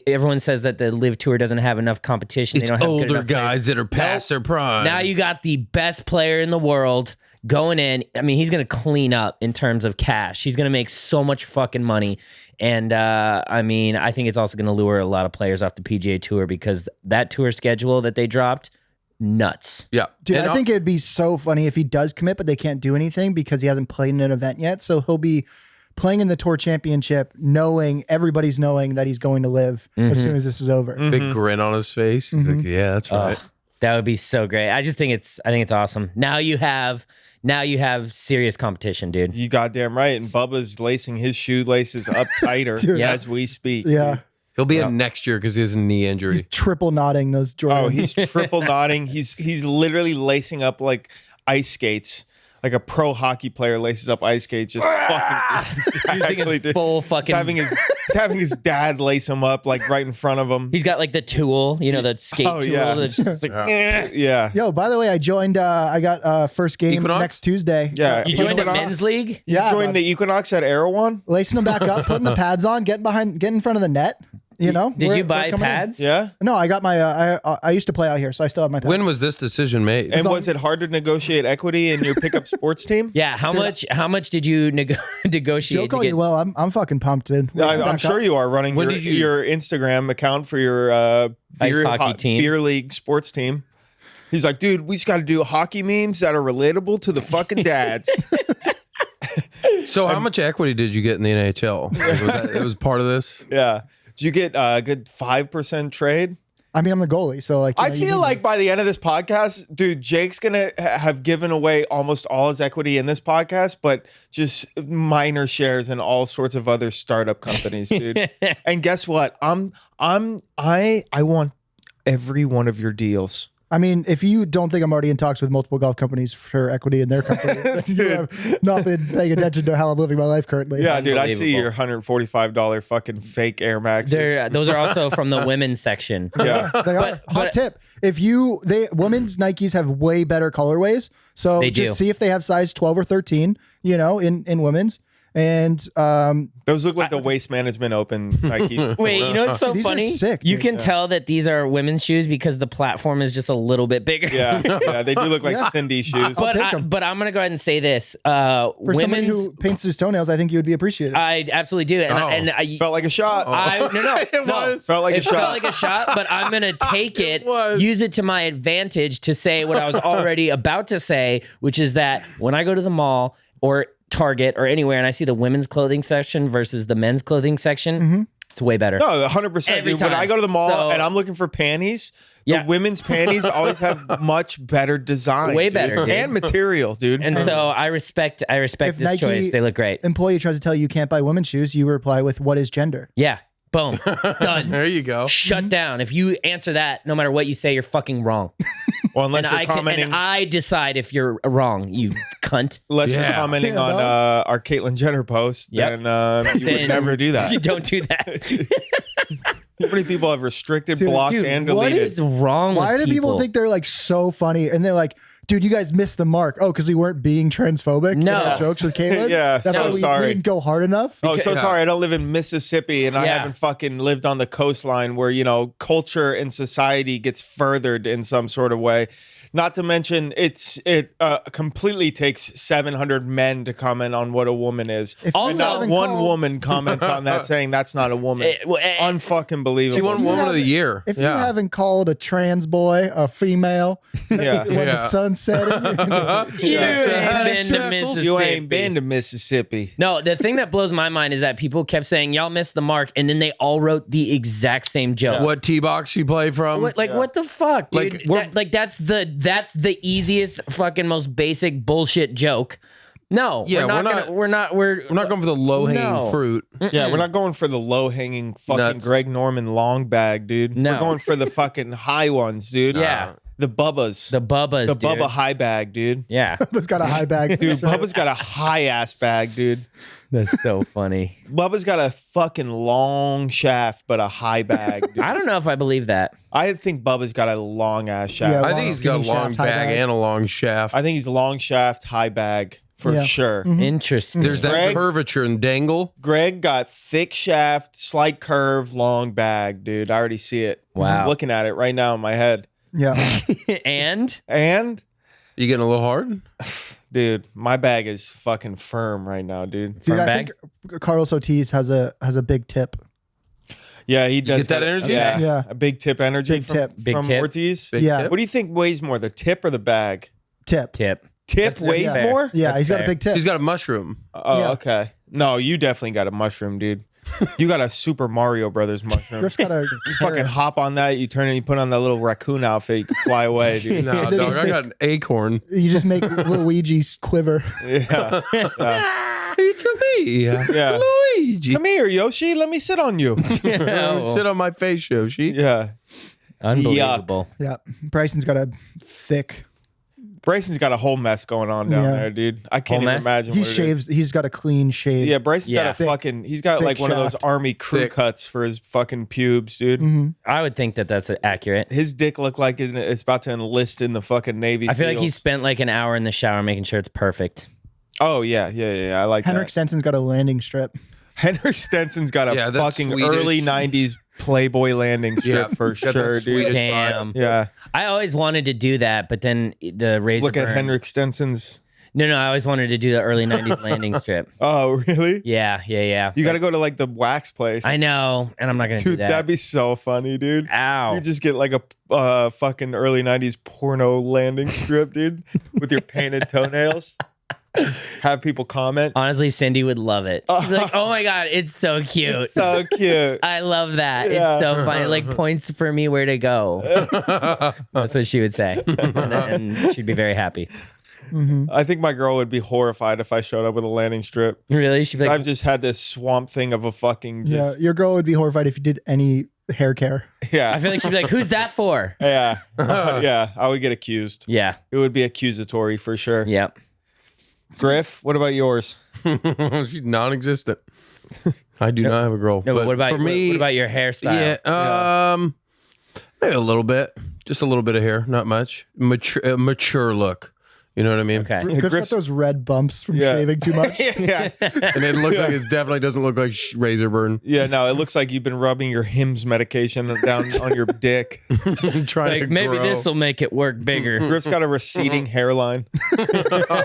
everyone says that the Live Tour doesn't have enough competition. It's they don't have good older enough players. guys that are past their prime. Now you got the best player in the world going in. I mean, he's going to clean up in terms of cash. He's going to make so much fucking money. And I mean, I think it's also going to lure a lot of players off the PGA Tour because that tour schedule that they dropped, nuts. Yeah. Dude, And I think it'd be so funny if he does commit, but they can't do anything because he hasn't played in an event yet. So he'll be playing in the tour championship, everybody's knowing that he's going to live as soon as this is over. big grin on his face. He's like, yeah, that's right. That would be so great. I think it's awesome. Now you have serious competition, dude. You goddamn right. And Bubba's lacing his shoelaces up tighter Dude. as we speak. Yeah. dude. He'll be in next year because he has a knee injury. He's triple knotting those Jordans. Oh, he's triple knotting. He's literally lacing up like ice skates. Like a pro hockey player laces up ice skates, just fucking Using his dude. full He's fucking. having his dad lace him up like right in front of him. He's got like the tool, the skate Oh, tool. yeah. That's just like, Yeah. Yo, by the way, I joined, I got first game Equinox? next Tuesday. Yeah. You joined a Equinox? men's league? Yeah. Joined the Equinox at Erewhon? Lacing them back up, putting the pads on, getting in front of the net. You know? Did We're- you buy we're coming in. pads? Yeah. No, I got my, I used to play out here, so I still have my pads. When was this decision made? And was it hard to negotiate equity in your pickup sports team? Yeah. How much did you negotiate? Joke to all get, you will. I'm fucking pumped, dude. Lacing I'm back sure up. you are running When your, did you- your Instagram account for your Ice hockey team. beer league sports team. He's like, dude, we just got to do hockey memes that are relatable to the fucking dads. So how much equity did you get in the NHL? It was part of this? Yeah. Did you get a good 5% trade? I mean, I'm the goalie, so like. I you feel need like me. by the end of this podcast, dude, Jake's gonna have given away almost all his equity in this podcast, but just minor shares in all sorts of other startup companies, dude. And guess what? I want every one of your deals. I mean, if you don't think I'm already in talks with multiple golf companies for equity in their company, then you have not been paying attention to how I'm living my life currently. Yeah, dude, I see Unbelievable. your $145 fucking fake Air Maxes. Those are also from the women's section. Yeah. They are. Hot tip. Women's Nikes have way better colorways. So They just do. see if they have size 12 or 13, in women's. And Those look like the Waste Management Open Nike. Wait, you know what's so These are funny? sick, You dude. can tell that these are women's shoes because the platform is just a little bit bigger. Yeah, they do look like Yeah. Cindy shoes. But take 'em. but I'm gonna go ahead and say this: for somebody women's. who paints his toenails, I think you would be appreciated. I absolutely do, and Oh. I Felt like a shot. no. Felt like a It felt shot. like a shot, but I'm gonna take it, was. use it to my advantage to say what I was already about to say, which is that when I go to the mall or Target or anywhere and I see the women's clothing section versus the men's clothing section, it's way better. No, 100%. Every Dude, when time. I go to the mall So- and I'm looking for panties, Yeah. the women's panties always have much better design. Way dude. better, dude. And material, dude. And so I respect If this Nike- choice. They look great. Employee tries to tell you can't buy women's shoes, you reply with, "What is gender?" Yeah. Boom. Done. There you go. Shut down. If you answer that, no matter what you say, you're fucking wrong. well, unless And you're I commenting, I decide if you're wrong, you cunt. unless you're Yeah. commenting Yeah, on no. our Caitlyn Jenner post, Yep. then you would Then never do that. You don't do that. How many people have restricted, Dude, blocked, Dude, and what deleted? is wrong Why with do people think they're like so funny? And they're like, dude, you guys missed the mark. Oh, because we weren't being transphobic. in No. our jokes with Caitlin. Yeah, That's so why we sorry. didn't go hard enough. Oh, so Yeah. sorry. I don't live in Mississippi, and I Yeah. haven't fucking lived on the coastline where culture and society gets furthered in some sort of way. Not to mention, it completely takes 700 men to comment on what a woman is. If you Also- And not haven't one called- woman comments on that saying that's not a woman. Unfucking believable. She won you Woman of the haven't- Year. If yeah. you haven't called a trans boy a female Yeah. when Yeah. the sun's setting, You Yeah. ain't been to Mississippi. You ain't been to Mississippi. No, the thing that blows my mind is that people kept saying y'all missed the mark, and then they all wrote the exact same joke. What T-box she played from? What, what the fuck, dude? Like, That's the easiest fucking most basic bullshit joke. No, Yeah, we're not we're not going for the low-hanging No. fruit. Yeah, we're not going for the low hanging fucking Nuts. Greg Norman long bag, dude. No. We're going for the fucking high ones, dude. Yeah. The Bubbas. the Bubbas, The dude. Bubba high bag, dude. Yeah, Bubba's got a high bag. Dude, Bubba's got a high ass bag, dude. that's so funny. Bubba's got a fucking long shaft, but a high bag, dude. I don't know if I believe that. I think Bubba's got a long ass shaft. Yeah, I I, think he's got a skinny long shaft, high bag bag. and a long shaft. think he's long shaft, high bag for Yeah. sure. Interesting. There's that Greg? curvature and dangle. Greg got thick shaft, slight curve, long bag, dude. I already see it. Wow. I'm looking at it right now in my head. Yeah. And And You getting a little hard? dude, my bag is fucking firm right now, dude. Dude, Firm I bag? think Carlos Ortiz has a big tip. Yeah, he does get that got- energy? Yeah, Yeah. a big tip energy. Big tip. Big from tip. Ortiz. Big Yeah. tip? What do you think weighs more, the tip or the bag? Tip. tip. Tip That's weighs fair. more? Yeah, That's he's got fair. a big tip. He's got a mushroom. Oh, Yeah. okay. No, you definitely got a mushroom, dude. You got a Super Mario Brothers mushroom. Griff's got a You fucking hop on that, you turn it, you put on that little raccoon outfit, you can fly away, dude. No, They dog, just I make- got an acorn. You just make Luigi's quiver. Yeah. Yeah. It's me. Yeah. Luigi. Come here, Yoshi. Let me sit on you. Sit on my face, Yoshi. Yeah. Unbelievable. Yeah. Bryson's got a thick. Bryson's got a whole mess going on down Yeah. there, dude. I can't Whole even mess? imagine He what it is. shaves. He's got a clean shave. Yeah, Bryson's Yeah. got a fucking. He's got thick like one of those shaft. army crew Thick. cuts for his fucking pubes, dude. Mm-hmm. I would think that that's accurate. His dick looked like it's about to enlist in the fucking Navy. I feel like he SEALs. spent like an hour in the shower making sure it's perfect. Oh yeah. I like Henrik that. Stenson's got a landing strip. Henrik Stenson's got a Yeah, that's fucking Swedish. early '90s Playboy landing strip Yeah, for got that sure, dude. Swedish Damn. Yeah, I always wanted to do that, but then the razor look at burn- Henrik Stenson's. No, I always wanted to do the early 90s landing strip. Oh, really? Yeah. You got to go to like the wax place. I know, and I'm not going to do Dude, that. that'd be so funny, dude. Ow. You just get like a fucking early '90s porno landing strip, dude, with your painted toenails. Have people comment. Honestly, Cindy would love it. She'd be like, oh my God, it's so cute. It's so cute. I love that. Yeah. It's so funny. Like points for me where to go. That's what she would say. And she'd be very happy. I think my girl would be horrified if I showed up with a landing strip. Really? She'd be So like, I've just had this swamp thing of a fucking Yeah, just, your girl would be horrified if you did any hair care. yeah. I feel like she'd be like, who's that for? Yeah. Yeah. I would get accused. Yeah. It would be accusatory for sure. Yep. Griff, what about yours? She's non-existent. I do not have a girl. No, but what about for me? what about your hairstyle? Yeah, maybe a little bit, just a little bit of hair, not much. Mature look. You know what I mean? Okay. Griff's got Griff's- those red bumps from Yeah. shaving too much. Yeah. And it looks like it definitely doesn't look like razor burn. Yeah, no, it looks like you've been rubbing your Hims medication down on your dick. Trying Like to maybe grow. this will make it work bigger. Griff's got a receding hairline. on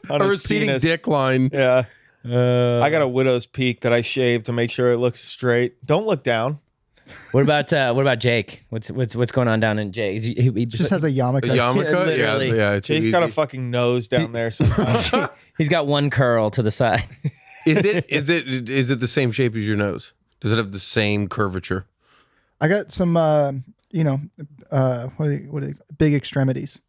a his receding penis. dick line. Yeah. I got a widow's peak that I shaved to make sure it looks straight. Don't look down. What about Jake? What's going on down in Jake? He Just has a yarmulke. A yarmulke? Yeah, literally. yeah. too Jake's got a easy. fucking nose down there sometimes. He's got one curl to the side. Is it the same shape as your nose? Does it have the same curvature? I got some, what are they, big extremities.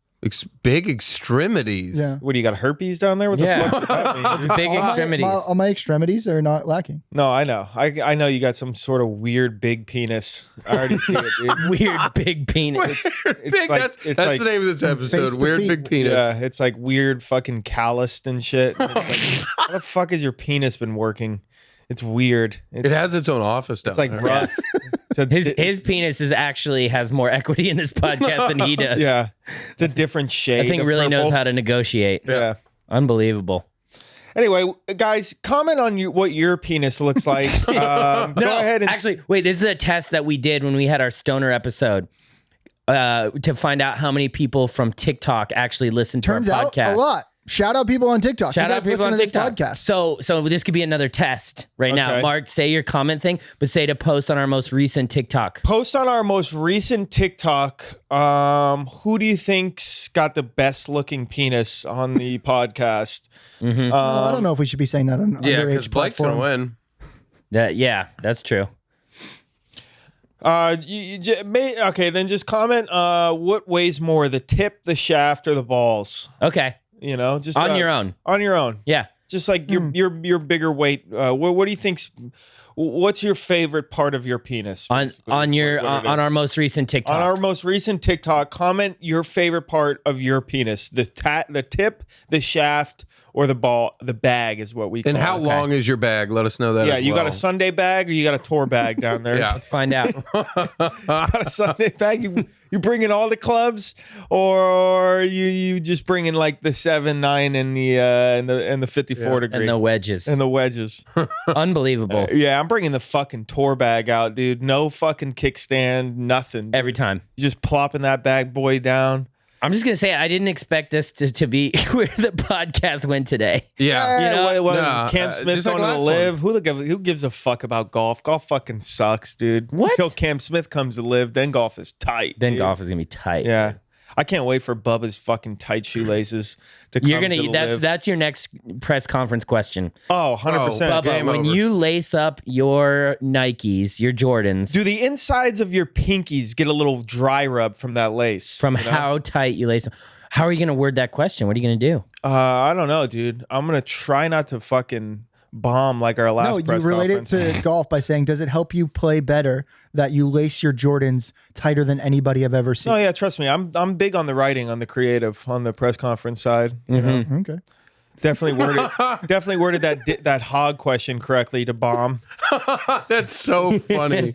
Big extremities. Yeah. What do you got, herpes down there? What the Yeah. fuck does that mean? It's big extremities. All my extremities are not lacking. No, I know. I know you got some sort of weird big penis. I already see it, dude. Weird big penis. Big, like- that's it's that's like- the name of this Face episode. to Weird feet. big penis. Yeah, it's like weird fucking calloused and shit. And it's like, how the fuck has your penis been working? It's weird. It has its own office down It's like there. rough. His penis has more equity in this podcast than he does. Yeah, it's a different shade. I think of really knows purple. how to negotiate. Yeah. Unbelievable. Anyway, guys, comment on what your penis looks like. Go ahead and Actually, wait, this is a test that we did when we had our stoner episode to find out how many people from TikTok actually listen to Turns our out podcast. a lot. Shout out people on TikTok. Shout You out guys people listen on to this TikTok. podcast. So this could be another test right now. Okay. Mark, say your comment thing, but say to post on our most recent TikTok. post on our most recent TikTok. Who do you think's got the best looking penis on the podcast? Mm-hmm. I don't know if we should be saying that on Yeah, because underage Blake's platform. gonna win. That's true. Okay, then just comment. What weighs more, the tip, the shaft, or the balls? Okay. You know, just On your own. On your own. Yeah. Just like your bigger weight. What do you think's? What's your favorite part of your penis? On basically, on is your what it on is. our most recent TikTok. On our most recent TikTok, comment your favorite part of your penis: the tip, the shaft, or the ball. The bag is what we call And how it. long is your bag? Let us know that. Yeah, as you got well. a Sunday bag or you got a tour bag down there? Yeah. Let's find out. Got a Sunday bag. You bring in all the clubs, or you just bring in like the 7, 9, and the 54 degree And the wedges. and the wedges. Unbelievable. Yeah, I'm bringing the fucking tour bag out, dude. No fucking kickstand, nothing. Every time. You just plopping that bag boy down. I'm just gonna say I didn't expect this to be where the podcast went today. Yeah. You know, what nah, Cam Smith just like going to last live? Who gives a fuck about golf? Golf fucking sucks, dude. What? Until Cam Smith comes to live, then golf is tight. Then dude. golf is gonna be tight. Yeah. I can't wait for Bubba's fucking tight shoelaces to come You're gonna to the live. that's your next press conference question. Oh, 100%. Bubba, game when over. you lace up your Nikes, your Jordans, Do the insides of your pinkies get a little dry rub from that lace? from you know? how tight you lace them, how are you gonna word that question? What are you gonna do? I don't know, dude. I'm going to try not to fucking bomb like our last No, you press relate conference. it to golf by saying, does it help you play better that you lace your Jordans tighter than anybody I've ever seen? Oh yeah, trust me. I'm big on the writing, on the creative, on the press conference side. You know? Okay. Definitely worded that hog question correctly to bomb, That's so funny.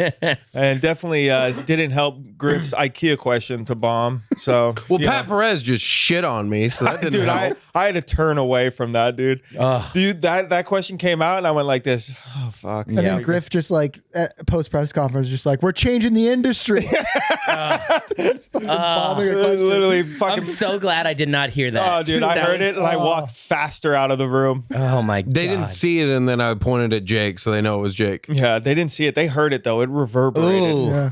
and definitely didn't help Griff's IKEA question to bomb. So Well, you Pat know. Perez just shit on me, so that didn't Dude, help. I had to turn away from that, dude. Ugh. Dude, that question came out, and I went like this. Oh fuck. And then Griff just like at post press conference, just like, we're changing the industry. Just fucking bombing a question. Literally I'm fucking. so glad I did not hear that. Oh, dude, I That heard was- it, and I walked faster out of the room. Oh my god. They didn't see it, and then I pointed at Jake, so they know it was Jake. Yeah, they didn't see it. They heard it though. It reverberated. Ooh. Yeah.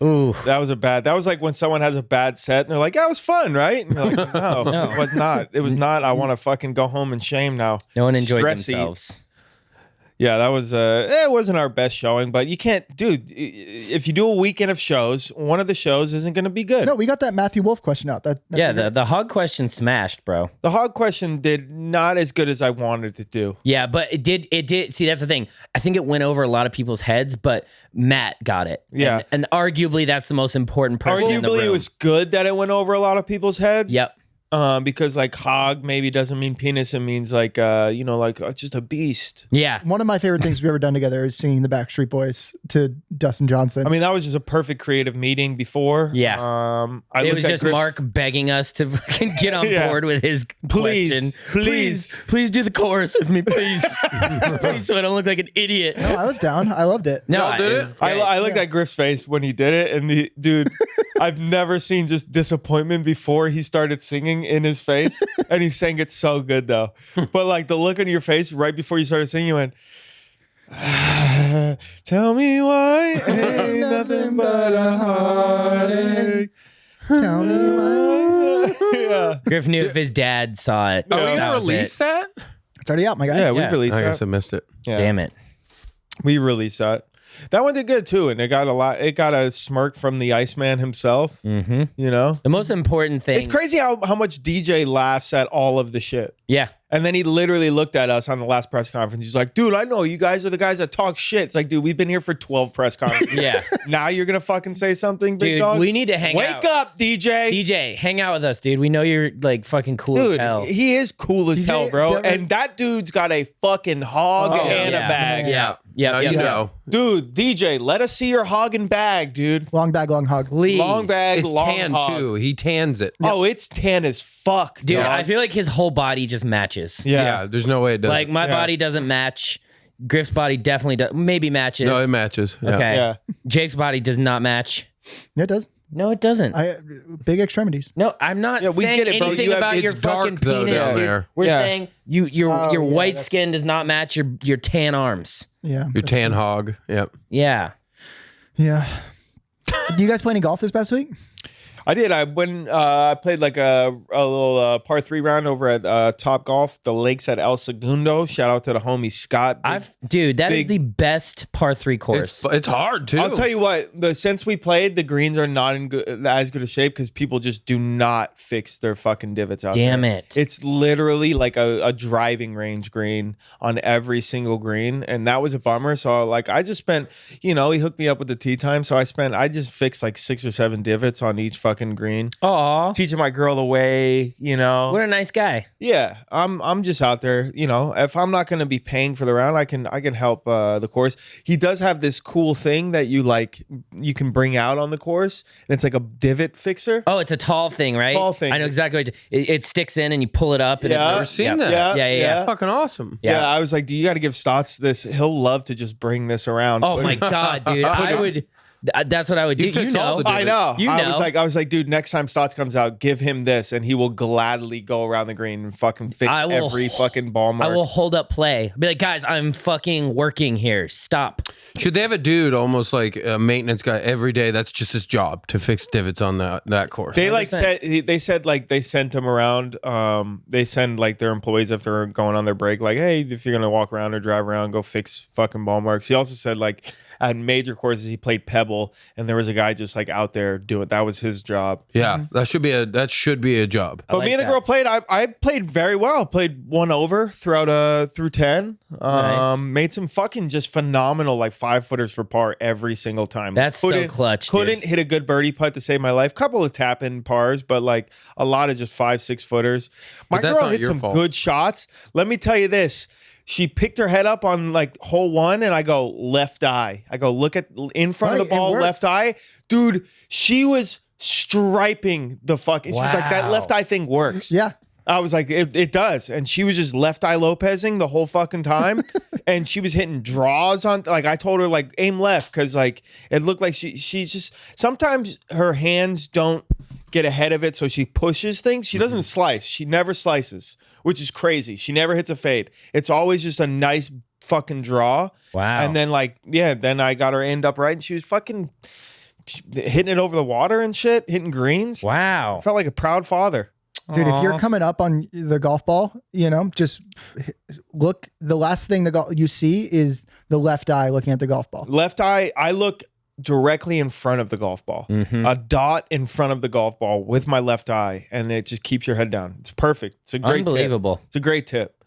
Ooh. That was like when someone has a bad set and they're like, "Yeah, it was fun, right?" And you're like, no, No. it was not. It was not. I want to fucking go home in shame now. No one enjoyed Stress eat. themselves. Yeah, that was it wasn't our best showing, but you can't, dude. If you do a weekend of shows, one of the shows isn't going to be good. No, we got that Matthew Wolf question out. That Yeah, the hog question smashed, bro. The hog question did not as good as I wanted it to. Yeah, but it did. See, that's the thing. I think it went over a lot of people's heads, but Matt got it. Yeah. And arguably that's the most important person in the Arguably, room. it was good that it went over a lot of people's heads. Yep. Because like hog maybe doesn't mean penis. It means like just a beast. Yeah. One of my favorite things we've ever done together is singing the Backstreet Boys to Dustin Johnson. I mean, that was just a perfect creative meeting before. Yeah. I It looked was at just Griff's- Mark begging us to fucking get on Yeah. board with his Please, question. please. Please do the chorus with me, please. Please, so I don't look like an idiot. no, I was down. I loved it. No, Y'all did it? was great. I looked at Griff's face when he did it, and dude, I've never seen just disappointment before he started singing in his face, and he sang it so good though. But like the look on your face right before you started singing, you went, "Tell me why ain't nothing but a heartache." Tell me why. Yeah, Griff knew if his dad saw it. Are we that gonna was release it. that? It's already out, my guy. yeah, we Yeah. released I that. guess I missed it. Yeah. Damn it. We released that. That one did good too, and it got a smirk from the Iceman himself. Mm-hmm. You know, The most important thing. it's crazy how much DJ laughs at all of the shit. Yeah. And then he literally looked at us on the last press conference. He's like, "Dude, I know you guys are the guys that talk shit." It's like, dude, we've been here for 12 press conferences. Yeah. Now you're gonna fucking say something, big Dude, dog? we need to hang Wake out. up, DJ. DJ, hang out with us, dude. We know you're like fucking cool as Dude, hell. he is cool as DJ hell, bro. Devin- And that dude's got a fucking hog Oh, and yeah. a bag. Yeah. Yeah, Now yeah, you yeah. know. Dude, DJ, let us see your hog and bag, dude. Long bag, long hug. Please. Long bag, It's long tan hog. too. He tans it. Oh, it's tan as fuck, Dude, dog. I feel like his whole body just matches. Yeah, there's no way it does. Like my body doesn't match. Griff's body definitely does. Maybe matches. No, it matches. Yeah. Okay. Yeah. Jake's body does not match. Yeah, it does. No, it doesn't. Big extremities. No, I'm not Yeah, we saying get it, bro. anything You have- about it's your fucking dark, though, penis. down dude. there. We're Yeah. saying your Oh, yeah, white that's- skin does not match your tan arms. Yeah. Your tan hog. Yep. Yeah. Yeah. Do you guys play any golf this past week? I did. I went. I played like a little par 3 round over at Top Golf, the links at El Segundo. Shout out to the homie Scott. Dude, that is big- the best par 3 course. It's hard too. I'll tell you what. Since we played, the greens are not in as good a shape because people just do not fix their fucking divots out there. Damn it. It's literally like a driving range green on every single green, and that was a bummer. So like, I just spent. He hooked me up with the tee time, so I just fixed like 6 or 7 divots on each fucking green. Aw. Teaching my girl the way, What a nice guy. Yeah, I'm just out there, if I'm not going to be paying for the round, I can help the course. He does have this cool thing that you can bring out on the course, and it's like a divot fixer. Oh, it's a tall thing, right? Tall thing. I know exactly what it sticks in and you pull it up. And Yeah. it, Never seen yeah. that. Yeah. Fucking awesome. Yeah. Yeah. I was like, you got to give Stotts this. He'll love to just bring this around. Oh my God, dude. I would. That's what I would do. You fix all the I know. You know. I was like, dude, next time Stotts comes out, give him this, and he will gladly go around the green and fucking fix every fucking ball mark. I will hold up play. Be like, guys, I'm fucking working here. Stop. Should they have a dude almost like a maintenance guy every day? That's just his job to fix divots on that course. They 100%. they said like they sent him around. They send like their employees if they're going on their break, like, hey, if you're gonna walk around or drive around, go fix fucking ball marks. He also said like at major courses he played Pebble, and there was a guy just like out there doing it. That was his job. Yeah, that should be a job. But like me and the that. girl played. I played very well. Played 1 over throughout through 10. Nice. Made some fucking just phenomenal like 5-footers for par every single time. That's so clutch, dude. Couldn't hit a good birdie putt to save my life. Couple of tap in pars, but like a lot of just 5-6 footers. My But that's girl not hit your some fault. good shots. Let me tell you this. She picked her head up on like hole 1, and I go left eye. I go look at in front of Right, the ball, it works. left eye. Dude, she was striping the fucking. She was like, that Wow. left eye thing works. Yeah. I was like, it does. And she was just left eye Lopezing the whole fucking time. And she was hitting draws on, like, I told her, like, aim left. Cause, like, it looked like she's just, sometimes her hands don't get ahead of it. So she pushes things. She doesn't slice. She never slices, which is crazy. She never hits a fade. It's always just a nice fucking draw. Wow. And then, like, yeah, then I got her end up right. And she was fucking hitting it over the water and shit, hitting greens. Wow. I felt like a proud father. Dude, if you're Aw. coming up on the golf ball, just look. The last thing you see is the left eye looking at the golf ball. Left eye, I look directly in front of the golf ball. Mhm. A dot in front of the golf ball with my left eye, and it just keeps your head down. It's perfect. It's a great Unbelievable. tip. It's a great tip.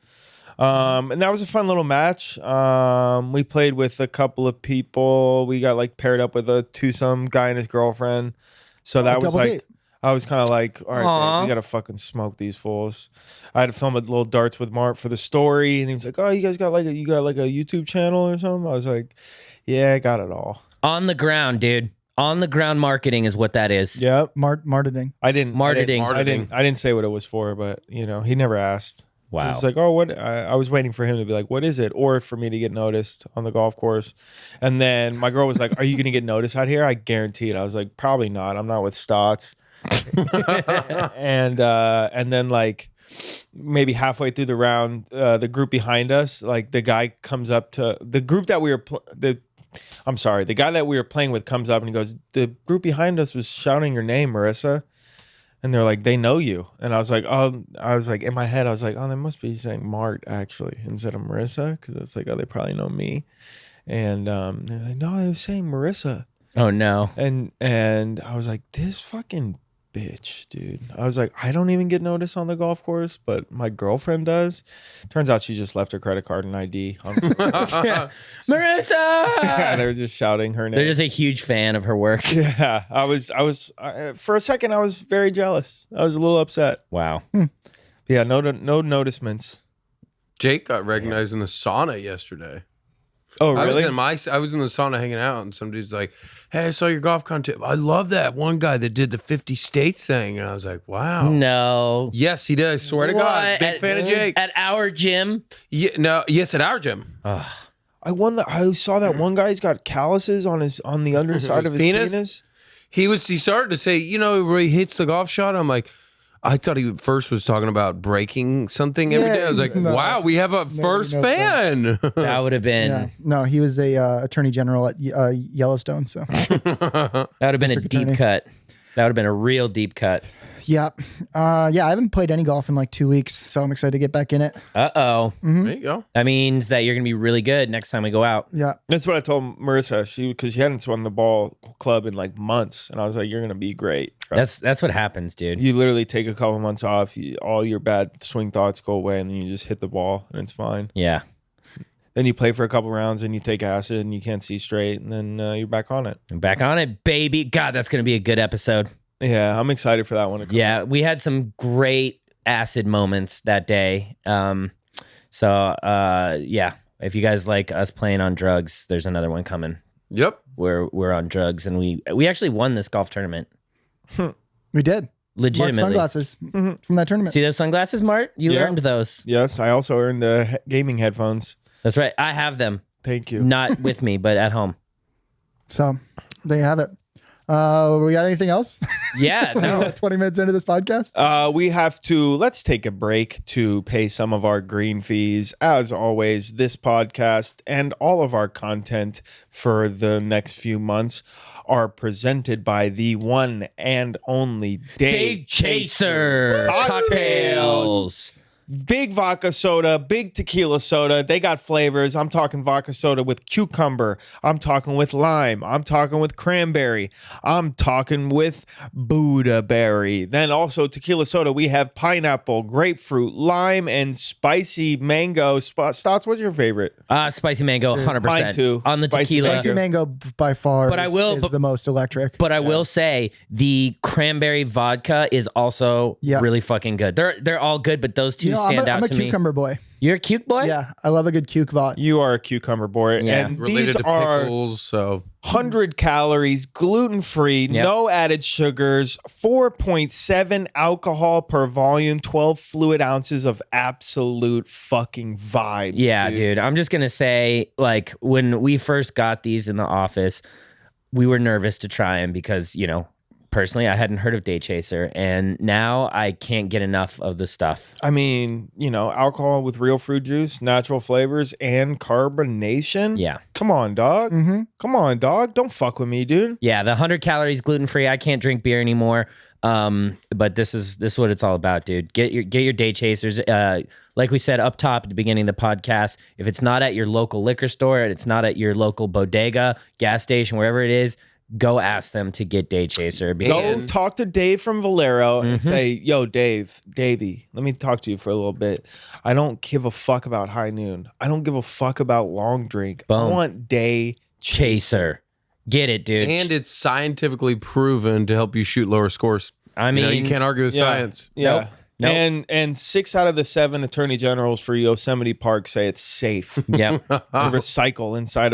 And that was a fun little match. We played with a couple of people. We got like paired up with a twosome guy and his girlfriend. So that was double like, date. I was kind of like, all right, Aw. babe, we gotta fucking smoke these fools. I had to film a little darts with Mark for the story, and he was like, "Oh, you guys got like a YouTube channel or something?" I was like, "Yeah, I got it all." On the ground, dude. On the ground marketing is what that is. Yep. Marketing. I didn't. Marketing. I didn't say what it was for, but he never asked. He Wow. was like, "Oh, what?" I was waiting for him to be like, "What is it?" Or for me to get noticed on the golf course. And then my girl was like, "Are you gonna get noticed out here?" I guarantee it. I was like, "Probably not. I'm not with Stotts." and then like maybe halfway through the round, the group behind us, like the guy comes up to the group that we were the guy that we were playing with comes up and he goes, "The group behind us was shouting your name, Marissa." And they're like, "They know you." And I was like, in my head, I was like, "Oh, they must be saying Mart actually instead of Marissa." Cause it's like, oh, they probably know me. And they're like, "No, I was saying Marissa." Oh, no. And I was like, this fucking bitch, dude. I was like, I don't even get noticed on the golf course, but my girlfriend does. Turns out she just left her credit card and ID. Marissa! They were just shouting her name. They're just a huge fan of her work. Yeah, I was for a second I was very jealous. I was a little upset. Wow. Yeah, no noticements. Jake got recognized in the sauna yesterday. Oh, really? I was in the sauna hanging out, and some dude's like, "Hey, I saw your golf content. I love that one guy that did the 50 states thing." And I was like, "Wow." No. Yes, he did. I swear to God, What? big fan of Jake. At our gym. Yes, at our gym. I saw that one guy's got calluses on the underside of his penis. He started to say, where he hits the golf shot. I'm like, I thought he first was talking about breaking something every day. I was like, wow, we have a first fan. That would have been. Yeah. No, he was a attorney general at Yellowstone. So that would have been a deep cut. That would have been a real deep cut. yeah, I haven't played any golf in like 2 weeks, so I'm excited to get back in it. Uh-oh. There you go. That means that you're going to be really good next time we go out. Yeah, That's what I told Marissa. Because she hadn't swung the ball club in like months, and I was like, "You're gonna be great." That's what happens, dude. You literally take a couple months off. All your bad swing thoughts go away, and then you just hit the ball, and it's fine. Yeah. Then you play for a couple rounds, and you take acid, and you can't see straight, and then you're back on it. I'm back on it, baby. God, that's going to be a good episode. Yeah, I'm excited for that one. Yeah, we had some great acid moments that day. Yeah, if you guys like us playing on drugs, there's another one coming. Yep. Where we're on drugs, and we actually won this golf tournament. we did. Legitimately. Mark's sunglasses from that tournament. See those sunglasses, Mart? You earned those. Yes, I also earned the gaming headphones. That's right. I have them. Thank you. Not with me, but at home. So there you have it. We got anything else? Yeah, no. 20 minutes into this podcast. Let's take a break to pay some of our green fees. As always, this podcast and all of our content for the next few months are presented by the one and only Day Chaser Cocktails. Big vodka soda, big tequila soda. They got flavors. I'm talking vodka soda with cucumber. I'm talking with lime. I'm talking with cranberry. I'm talking with Buddha berry. Then also tequila soda. We have pineapple, grapefruit, lime, and spicy mango. Stotts, what's your favorite? Spicy mango, 100%. Mine too. On the Spicy tequila. Spicy mango by far But is the most electric. But I will say the cranberry vodka is also really fucking good. They're all good, but those two stand out I'm a to me. cucumber boy. You're a cuke boy? Yeah, I love a good cuke vodka. You are a cucumber boy. Yeah. And Related these to are pickles, so 100 calories, gluten-free, no added sugars, 4.7 alcohol per volume, 12 fluid ounces of absolute fucking vibes. Yeah, dude. I'm just going to say, like, when we first got these in the office, we were nervous to try them because, personally, I hadn't heard of Day Chaser, and now I can't get enough of the stuff. I mean, alcohol with real fruit juice, natural flavors, and carbonation. Yeah. Come on, dog. Mm-hmm. Come on, dog. Don't fuck with me, dude. Yeah, the 100 calories, gluten-free. I can't drink beer anymore. But this is what it's all about, dude. Get your Day Chasers. Like we said up top at the beginning of the podcast, if it's not at your local liquor store, and it's not at your local bodega, gas station, wherever it is, go ask them to get Day Chaser. Go talk to Dave from Valero and say, yo, Davey, let me talk to you for a little bit. I don't give a fuck about high noon. I don't give a fuck about long drink. Boom. I want Day Chaser. Get it, dude. and it's scientifically proven to help you shoot lower scores. I mean, you can't argue with science. Yeah. Nope. And 6 out of the 7 attorney generals for Yosemite Park say it's safe to yeah. recycle inside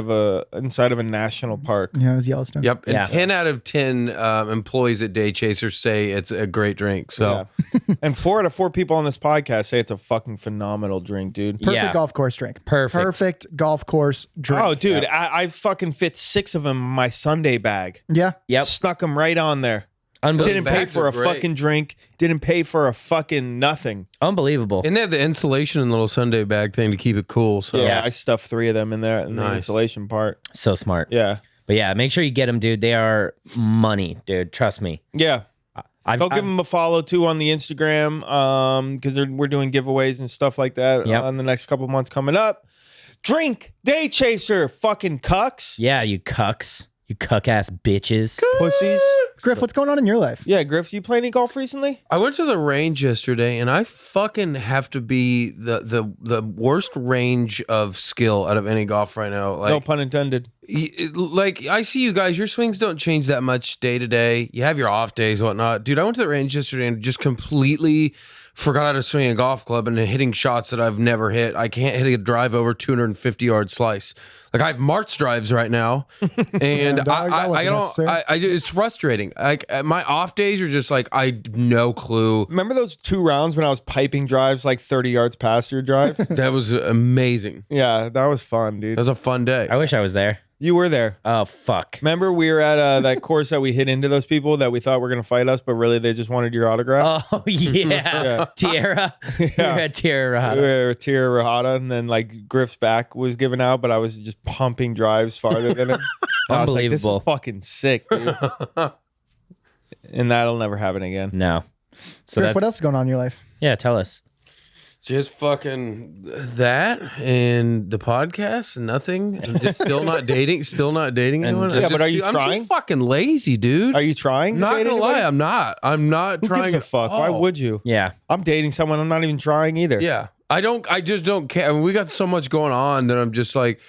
of a national park. Yeah, it was Yellowstone. Yep. And Yeah. 10 out of 10 employees at Day Chaser say it's a great drink. So Yeah. And 4 out of 4 people on this podcast say it's a fucking phenomenal drink, dude. Perfect golf course drink. Perfect golf course drink. Oh, dude, I fucking fit 6 of them in my Sunday bag. Yeah. Yep. Snuck them right on there. Unbelievable. Didn't pay bags for are a great. fucking drink. Didn't pay for a fucking nothing. Unbelievable. and they have the insulation and little Sunday bag thing to keep it cool. So Yeah, I stuffed 3 of them in there in the Nice. insulation part. So smart. Yeah. But yeah, make sure you get them, dude. They are money, dude. Trust me. Yeah. Go give them a follow too on the Instagram because we're doing giveaways and stuff like that Yep. in the next couple months coming up. Drink Day Chaser, fucking cucks, Yeah, you cucks. You cuck ass bitches. pussies. Griff, what's going on in your life? Yeah, Griff, you play any golf recently? I went to the range yesterday, and I fucking have to be the worst range of skill out of any golf right now. Like, No pun intended. Like, I see you guys, your swings don't change that much day to day. You have your off days, whatnot. Dude, I went to the range yesterday and just completely forgot how to swing a golf club and hitting shots that I've never hit. I can't hit a drive over 250-yard slice. Like, I have March drives right now, and it's frustrating. Like, my off days are just like, I no clue. Remember those 2 rounds when I was piping drives like 30 yards past your drive? That was amazing. Yeah, that was fun, dude. That was a fun day. I wish I was there. You were there. Oh, fuck. Remember we were at that course that we hit into those people that we thought were going to fight us, but really they just wanted your autograph? Oh, yeah. Tierra. We were at Tierra We Rahada. were at Tierra Rahada, and then like Griff's back was given out, but I was just pumping drives farther than him. I was like, this Unbelievable. is fucking sick, dude. And that'll never happen again. No. So Griff, that's, what else is going on in your life? yeah, tell us. Just fucking that and the podcast and nothing. And just still not dating anyone. Yeah, but are you I'm trying? just fucking lazy, dude. Are you trying to Not date gonna anybody? lie, I'm not. I'm not Who trying gives a fuck? Why all. would you? Yeah. I'm dating someone. I'm not even trying either. Yeah. I just don't care. I mean, we got so much going on that I'm just like,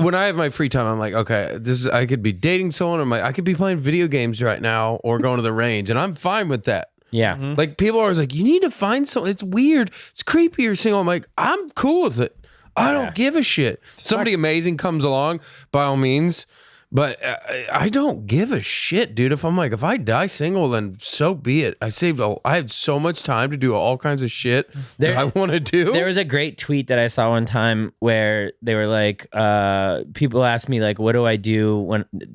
when I have my free time, I'm like, okay, I could be dating someone. I'm like, I could be playing video games right now or going to the range, and I'm fine with that. Yeah. Like, people are always like, you need to find someone. It's weird. It's creepy. You're single. I'm like, I'm cool with it. I don't give a shit. Somebody amazing comes along, by all means. But I don't give a shit, dude. If I die single, then so be it. I had so much time to do all kinds of shit that I want to do. There was a great tweet that I saw one time where they were like, people asked me like, what do I do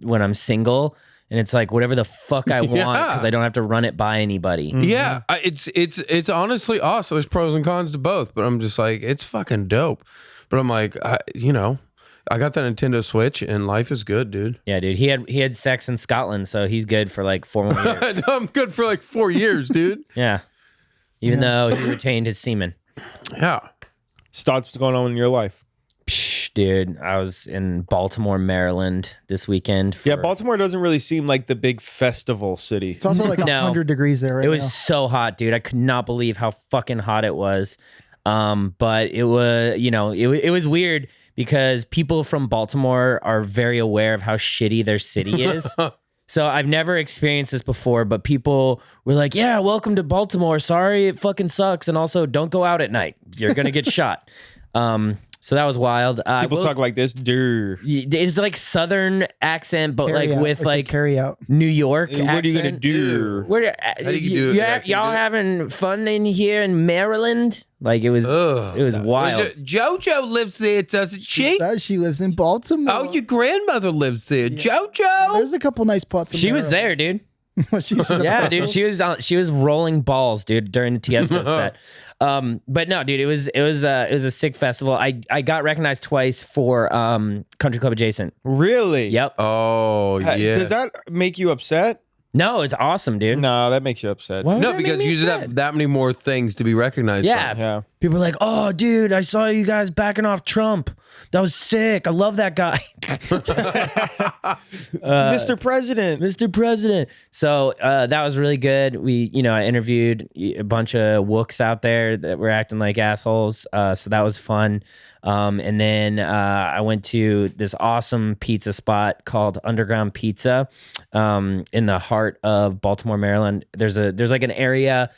when I'm single? And it's like, whatever the fuck I want, because I don't have to run it by anybody. Yeah, it's honestly awesome. There's pros and cons to both, but I'm just like, it's fucking dope. But I'm like, I got that Nintendo Switch, and life is good, dude. Yeah, dude. He had sex in Scotland, so he's good for like 4 more years. I'm good for like 4 years, dude. Yeah. Even though he retained his semen. Yeah. Stop what's going on in your life. Psh, dude, I was in Baltimore, Maryland this weekend. Yeah, Baltimore doesn't really seem like the big festival city. It's also like No. 100 degrees there right It was now. so hot, dude. I could not believe how fucking hot it was. But it was, it was weird because people from Baltimore are very aware of how shitty their city is. So I've never experienced this before, but people were like, yeah, welcome to Baltimore. Sorry, it fucking sucks. And also don't go out at night. You're going to get shot. So that was wild. People talk like this. Durr. It's like Southern accent, but Carry like out. with It's like carry out. New York What are you gonna accent. do? Where, do you do it? Yeah, can you y'all do it? having fun in here in Maryland? Like it was wild. JoJo lives there, doesn't she? She lives in Baltimore. Oh, your grandmother lives there. JoJo. There's a couple nice spots. In She was there, dude. She's Yeah, dude. She was rolling balls, dude, during the Tiesto set. But no, dude, it was a sick festival. I got recognized twice for Country Club Adjacent. Really? Yep. Oh, yeah. Does that make you upset? No, it's awesome, dude. No, that makes you upset. Why would No, that make because me you should upset? have that many more things to be recognized Yeah. for. Yeah. People are like, oh, dude, I saw you guys backing off Trump. That was sick. I love that guy. Mr. President. Mr. President. So that was really good. I interviewed a bunch of wooks out there that were acting like assholes. So that was fun. And then I went to this awesome pizza spot called Underground Pizza in the heart of Baltimore, Maryland. There's like an area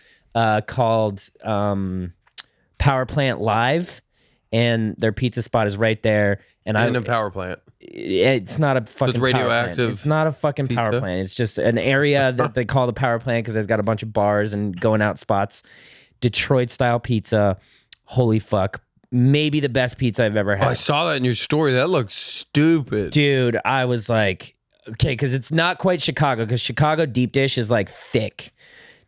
called Power Plant Live, and their pizza spot is right there. And In a power plant. it's not a fucking power radioactive plant. It's not a fucking power pizza? plant. It's just an area that they call the power plant because it's got a bunch of bars and going out spots. Detroit style pizza. Holy fuck. Maybe the best pizza I've ever Oh, had. I saw that in your story. That looks stupid. Dude, I was like, okay, because it's not quite Chicago, because Chicago deep dish is like thick.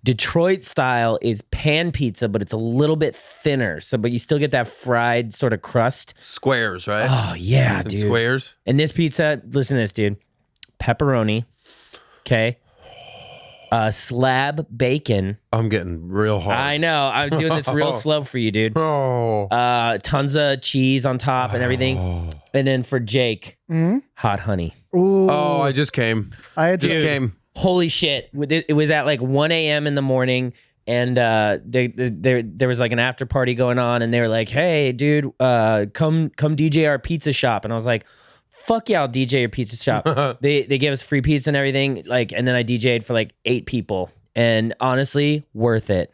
Detroit style is pan pizza, but it's a little bit thinner. But you still get that fried sort of crust. Squares, right? Oh, yeah, And dude. Squares. And this pizza, listen to this, dude. Pepperoni, okay? Slab bacon. I'm getting real hard. I know. I'm doing this real slow for you, dude. Oh. Tons of cheese on top and everything. And then for Jake, hot honey. Ooh, Oh, I just came. I had to. Just came. Holy shit. It was at like 1 a.m. in the morning. And there was like an after party going on. And they were like, hey, dude, come DJ our pizza shop. And I was like, fuck yeah, I'll DJ your pizza shop. They gave us free pizza and everything, like, and then I DJ'd for like 8 people, and honestly, worth it.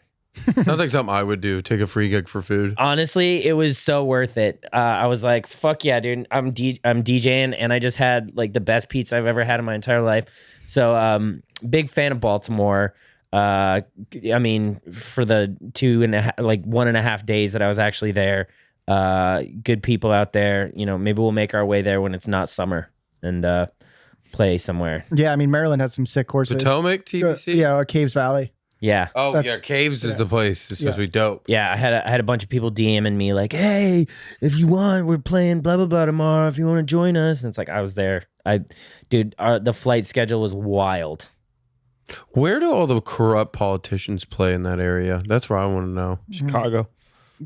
Sounds like something I would do. Take a free gig for food. Honestly, it was so worth it. I was like, fuck yeah, dude. I'm DJing, and I just had like the best pizza I've ever had in my entire life. So big fan of Baltimore. I mean, for the 1.5 days that I was actually there, good people out there. You know, maybe we'll make our way there when it's not summer and play somewhere. Yeah, I mean, Maryland has some sick courses. Potomac, TBC? Yeah, or Caves Valley. Yeah. Oh, That's- yeah, Caves is the place. It's supposed to be dope. Yeah, I had a bunch of people DMing me like, "Hey, if you want, we're playing blah blah blah tomorrow. If you want to join us," and it's like I was there. The flight schedule was wild. Where do all the corrupt politicians play in that area? That's what I want to know. Chicago.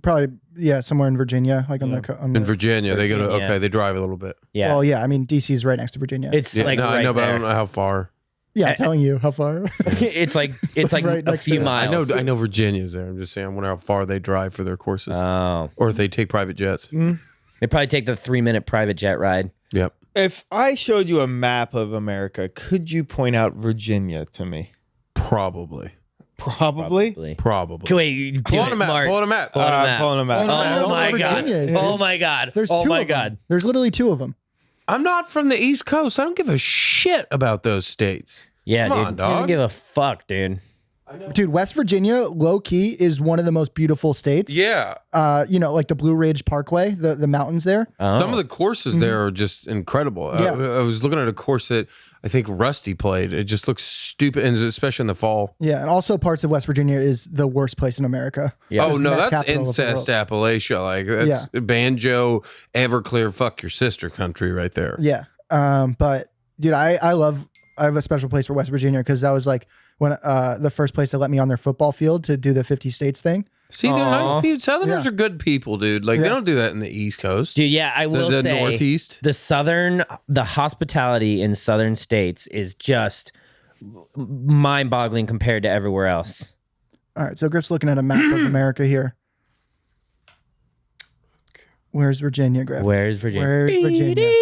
Probably, yeah, somewhere in Virginia, like on the. In Virginia, they go to, Virginia. okay, they drive a little bit. Yeah, Well, yeah, I mean, DC is right next to Virginia. it's Yeah, like no, right I know, but I there. don't know how far. yeah, I'm telling you how far. it's like right a next few to it. miles. I know Virginia's there. I'm just saying, I wonder how far they drive for their courses, Oh, or if they take private jets. they probably take the 3-minute private jet ride. Yep. If I showed you a map of America, could you point out Virginia to me? Probably. Probably. Wait, you Pull do on it, a map. Mark. Pull on a map. Pull on a map. Pulling them out. I don't know Oh my where god! Virginia is, Oh dude. my god! There's Oh two my of them. god! There's literally 2 of them. I'm not from the East Coast. I don't give a shit about those states. Yeah, Come dude. on, He doesn't dog. give a fuck, dude. Dude, West Virginia, low key, is one of the most beautiful states. Yeah. You know, like the Blue Ridge Parkway, the mountains there. Oh. Some of the courses there are just incredible. Yeah. I was looking at a course that I think Rusty played. It just looks stupid, and especially in the fall. Yeah, and also parts of West Virginia is the worst place in America. Yeah. Oh, no, meth that's capital of the incest world. Appalachia. Like, that's banjo, Everclear, fuck your sister country right there. Yeah. But dude, I have a special place for West Virginia because that was like when the first place that let me on their football field to do the 50 states thing. See, they're nice people. Southerners Yeah. are good people, dude. Like, they don't do that in the East Coast. Dude, yeah, I will the say Northeast. the hospitality in southern states is just mind-boggling compared to everywhere else. All right, so Griff's looking at a map of America here. Where's Virginia, Griff? Where's Virginia? Where's Virginia?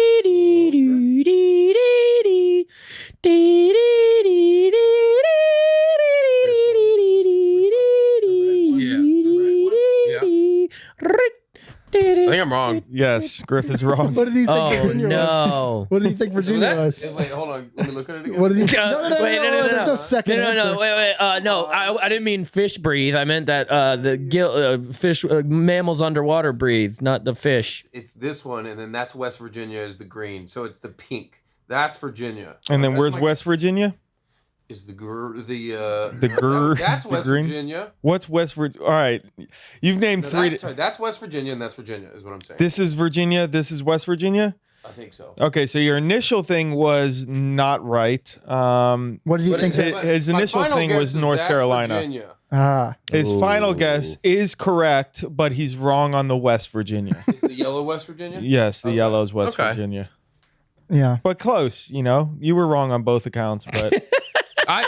I think I'm wrong. Yes, Griff is wrong. What did he think Oh Virginia was? no! What did he think Virginia was? Wait, hold on. Let me look at it again. What did he? Wait, no. There's no second No, answer. wait. No, I didn't mean fish breathe. I meant that the fish mammals underwater breathe, not the fish. It's this one, and then that's West Virginia is the green. So it's the pink. That's Virginia. And then That's where's my- West Virginia? Is the grr That's the West green? Virginia. What's West Virginia? All right, you've named No, three. that's West Virginia, and that's Virginia, is what I'm saying. This is Virginia. This is West Virginia. I think so. Okay, so your initial thing was not right. What did he think? His My initial final thing guess was is North that's Carolina. Virginia. His final guess is correct, but he's wrong on the West Virginia. Is the yellow West Virginia? Yes, the Okay. yellow is West Okay. Virginia. Yeah. But close, you know. You were wrong on both accounts, but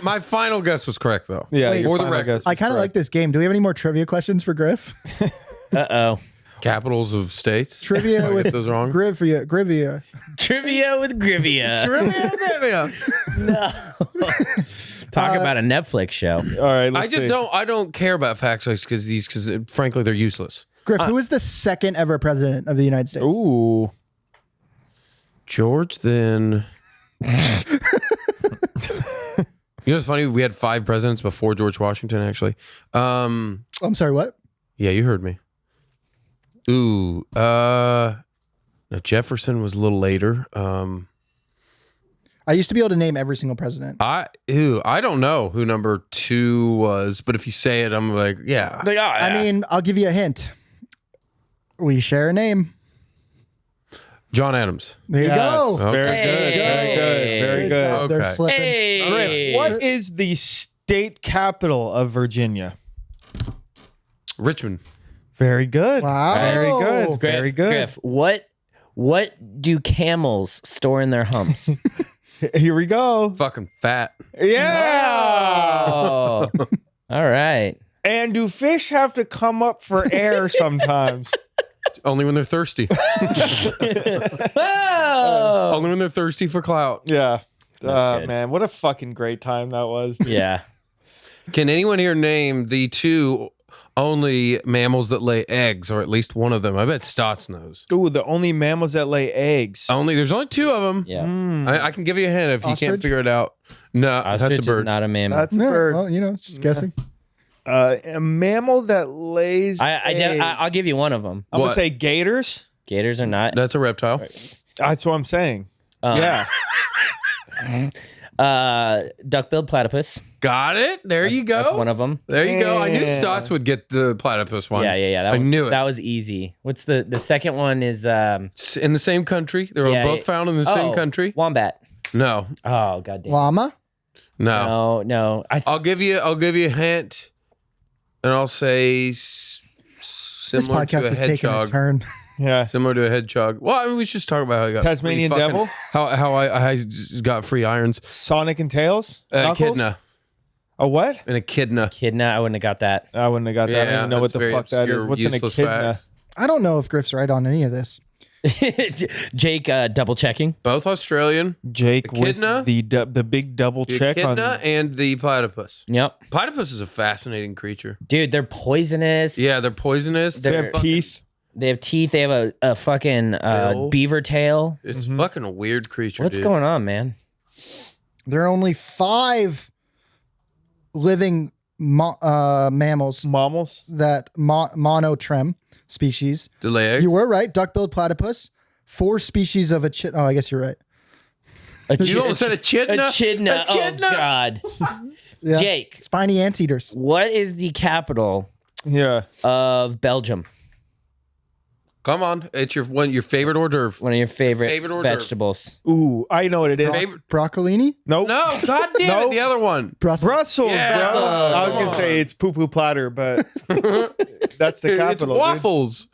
My final guess was correct, though. yeah, Wait, your for the final record. guess I was kind of like correct. this game. Do we have any more trivia questions for Griff? Uh-oh. Capitals of states. Trivia Did I with get those wrong. Grivia. Trivia with Grivia. Trivia. No. Talk about a Netflix show. All right, let's see. I don't care about facts because frankly they're useless. Griff, who was the second ever president of the United States? Ooh, George, then. You know what's funny? We had 5 presidents before George Washington, actually. I'm sorry, what? Yeah, you heard me. Ooh, no, Jefferson was a little later. I used to be able to name every single president. I don't know who number 2 was, but if you say it, I'm like, yeah. I mean, I'll give you a hint. We share a name. John Adams. There you go. Okay. very good, very good, very good. job. They're Okay. slipping. Hey. Griff, what is the state capital of Virginia? Richmond. Very good. Wow. Very good. Griff, Very good. Griff, what do camels store in their humps? Here we go. Fucking fat. Yeah. Oh. All right. And do fish have to come up for air sometimes? Only when they're thirsty. Oh! Only when they're thirsty for clout. Yeah. good. Man, what a fucking great time that was. Yeah. Can anyone here name the two only mammals that lay eggs, or at least one of them? I bet Stotts knows. Ooh, the only mammals that lay eggs. There's only two of them. Yeah. I can give you a hint if you Ostrich? can't figure it out. No, Ostrich that's a is bird. not a mammal. That's a Yeah, bird. well, just guessing. A mammal that lays eggs. I'll give you one of them. I'm What? gonna say gators. Gators are not. That's a reptile. That's what I'm saying. Um, Yeah. Duck-billed platypus. Got it. There you go. That's one of them. There you go. I knew Yeah. Stotts would get the platypus one. Yeah. I knew it. That was easy. What's the second one is It's in the same country. They were Yeah, both yeah. found in the same country. Wombat. No. Oh goddamn. Llama? No. I'll give you a hint, and I'll say This similar podcast to a is taking a hedgehog. turn. Yeah. Similar to a hedgehog. Well, I mean, we should just talk about how I got Tasmanian free fucking- devil? How I got free irons. Sonic and Tails. Knuckles? Echidna. A what? An echidna. Echidna. I wouldn't have got that. I wouldn't have got that. I don't even know what that's the very fuck that is. obscure, What's an useless echidna? facts. I don't know if Griff's right on any of this. Jake, double checking. Both Australian. Jake Echidna? with the big double The check on. echidna and the platypus. Yep. Platypus is a fascinating creature. Dude, they're poisonous. Yeah, they're poisonous. They They're have teeth. They have teeth. They have a fucking Bill. beaver tail. It's fucking a weird creature. What's dude. going on, man? There are only 5 living mammals Mammals. that monotrem species. Do they lay eggs? You were right. Duck-billed platypus. 4 species of echidna. Oh, I guess you're right. You almost said echidna. Echidna. Oh Echidna? God. Yeah. Jake, Spiny anteaters. what is the capital Yeah. of Belgium? Come on, it's your favorite hors d'oeuvre. One of your favorite Favorite hors d'oeuvre. vegetables. Ooh, I know what it is. Favorite? Broccolini. Nope. No, god damn No. it, the other one. Brussels. Brussels, Yeah. bro. I was Come gonna say on. it's poo poo platter, but that's the It's capital. Dude. waffles.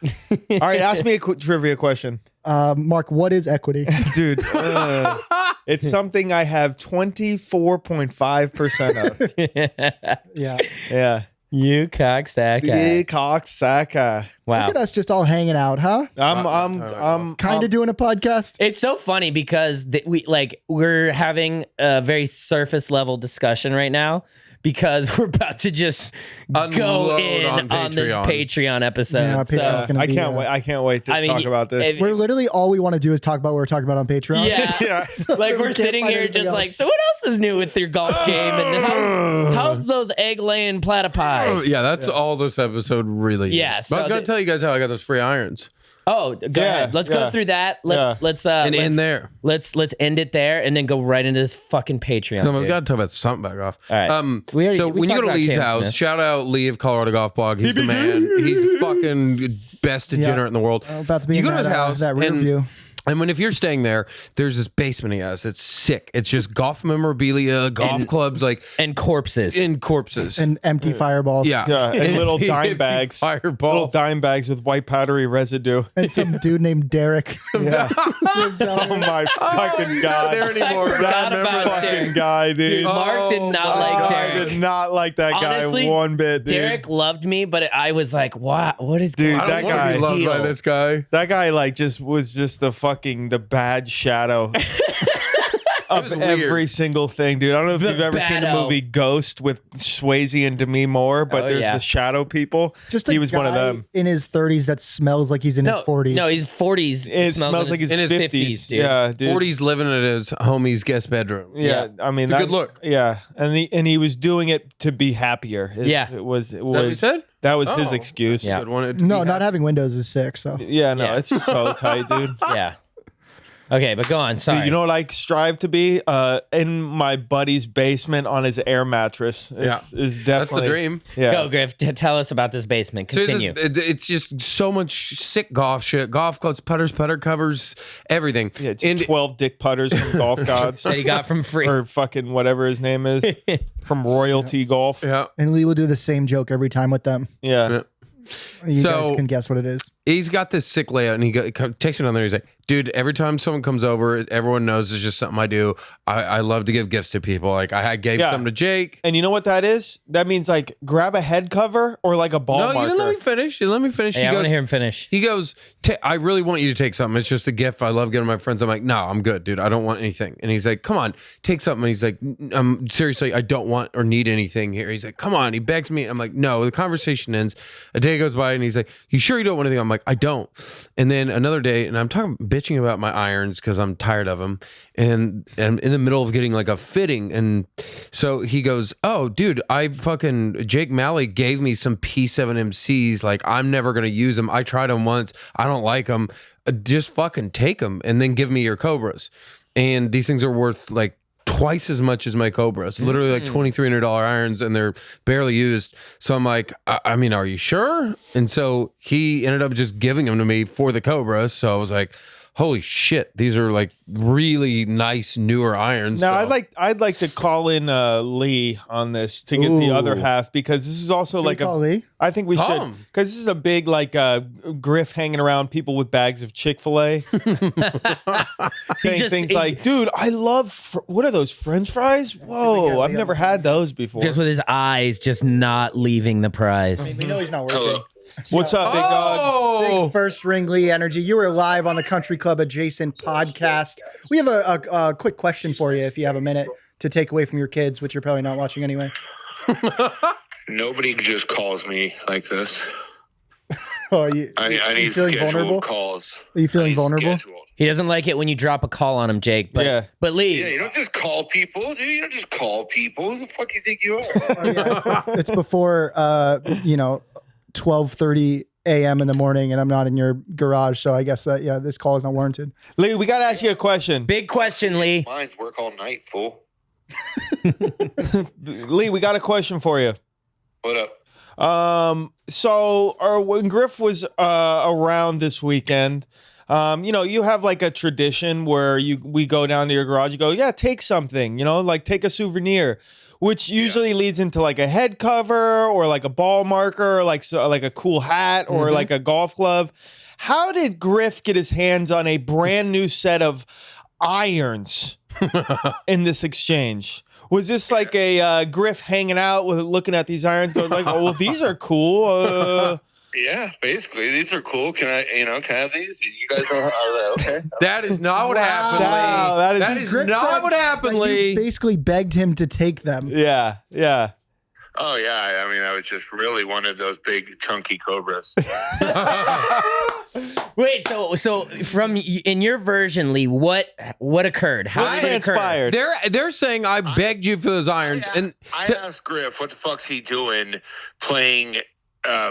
All right, ask me a trivia question, Mark, what is equity? dude. It's something I have 24.5% of. Yeah. Yeah. You cocksacker. Yeah, cocksucker. Wow. Look at us just all hanging out, huh? I'm Kind of doing a podcast. It's so funny because we're having a very surface level discussion right now because we're about to just go Unload in on on this Patreon. Patreon episode. Yeah, Patreon's So, gonna I be, can't wait. I can't wait to I mean, talk about this. if- We're literally all we want to do is talk about what we're talking about on Patreon. yeah. Yeah. Like We we're can't sitting find here anything just else. like, so what else is new with your golf game and how's those egg laying platypi? Yeah, that's all this episode really. Yeah, is. so But I was gonna tell you guys how I got those free irons. Oh, go ahead. Let's go through that. Let's And in there. Let's end it there and then go right into this fucking Patreon. So I've dude. got to talk about something back off. All right. We already- So we when you talked go to about Lee's Cam house, Smith. shout out Lee of Colorado Golf Blog. He's the man. He's fucking best degenerate in the world. About to be You in go to his that, house that rear and- view. And if you're staying there, there's this basement he has. It's sick. It's just golf memorabilia, golf clubs, like and corpses. in corpses. And empty fireballs. yeah, Yeah, and little dime empty bags. Little fireballs. dime bags with white powdery residue. And some dude named Derek. Yeah. lives out Oh in- my fucking he's god. not there anymore. forgot That about fucking Derek. guy, dude. Mark did Oh not my like God. I Derek. did not like that guy Honestly, one bit, dude. Derek loved me, but I was like, what is Dude, going I that don't want to guy- be loved deal? by this guy. That guy was just the bad shadow of was weird. every single thing, dude. I don't know if The you've ever seen the bado. movie Ghost with Swayze and Demi Moore, but Oh, there's yeah. the shadow people. Just a he was one of guy them. in his 30s that smells like he's in his 40s. No, he's 40s. It smells like he's in his 50s. dude. Yeah, dude. 40's living in his homie's guest bedroom. Yeah, I mean, It's a good look. Yeah, and he was doing it to be happier. Yeah. it was. Is that what he said? That was his Oh. excuse. Yeah. Good one to No, be not happy. having windows is sick. So Yeah, no, Yeah. it's so tight, dude. Yeah. Okay, but go on. Sorry. Dude, you know what I strive to be? In my buddy's basement on his air mattress. Is That's definitely the dream. Yeah. Go, Griff. Tell us about this basement. So Continue. it's just so much sick golf shit. Golf clubs, putters, putter covers, everything. Yeah, just And 12 dick putters from Golf Gods. that he got from free. Or fucking whatever his name is. From Royalty Golf. yeah. and Lee will do the same joke every time with them. Yeah. Yeah. You So- guys can guess what it is. He's got this sick layout, and he texts me down there. He's like, dude, every time someone comes over, everyone knows it's just something I do. I love to give gifts to people. Like I gave some to Jake. And you know what that is? That means like grab a head cover or like a ball marker. No, you didn't let me finish. You let me finish. Hey, I want to hear him finish. He goes, I really want you to take something. It's just a gift. I love giving my friends. I'm like, no, I'm good, dude. I don't want anything. And he's like, come on, take something. And he's like, seriously, I don't want or need anything here. He's like, come on. He begs me. I'm like, no. The conversation ends. A day goes by and he's like, you sure you don't want anything? I'm like, I don't. And then another day, and I'm bitching about my irons because I'm tired of them. And I'm in the middle of getting like a fitting. And so he goes, oh, dude, Jake Malley gave me some P7MCs. Like, I'm never going to use them. I tried them once. I don't like them. Just fucking take them and then give me your Cobras. And these things are worth like twice as much as my Cobras, literally like $2,300 irons, and they're barely used. So I'm like, I mean, are you sure? And so he ended up just giving them to me for the Cobras. So I was like, holy shit, these are like really nice newer irons. Now So- I'd like to call in Lee on this to get the other half, because this is also like call Lee? I think we Call should, him. because this is a big like griff hanging around people with bags of Chick-fil-A, saying just- things like, "Dude, I love what are those French fries? Whoa, I've never had those before." Just with his eyes just not leaving the prize. We know he's not working. Hello. What's up, big dog? Oh, Big First Ring Lee Energy. You were live on the Country Club Adjacent podcast. We have a quick question for you if you have a minute to take away from your kids, which you're probably not watching anyway. Nobody just calls me like this. Oh, you I feeling scheduled vulnerable? calls. Are you feeling vulnerable? Scheduled. He doesn't like it when you drop a call on him, Jake. But Yeah. but Lee, Yeah, you don't just call people, dude. You don't just call people. Who the fuck you think you are? Oh, yeah. It's before 12:30 a.m. in the morning, and I'm not in your garage, so I guess that this call is not warranted. Lee, we got to ask you a question. big question, Lee. Mine's work all night, fool. Lee, we got a question for you. What up? So when Griff was around this weekend, you have like a tradition where we go down to your garage, you go, yeah, take something, like take a souvenir, which usually leads into like a head cover or like a ball marker, or like a cool hat or like a golf glove. How did Griff get his hands on a brand new set of irons in this exchange? Was this like a Griff hanging out with looking at these irons going like, oh, well, these are cool. Yeah, basically, these are cool. Can I have these? You guys are okay. that is not what happened, Wow, Lee. that is Griff not said what happened, that Lee. You basically begged him to take them. Yeah. Oh yeah, I mean, I was just really wanted those big chunky Cobras. Wait, so from in your version, Lee, what occurred? How did it occur? Transpired. They're saying I begged you for those irons, and I asked Griff, what the fuck's he doing playing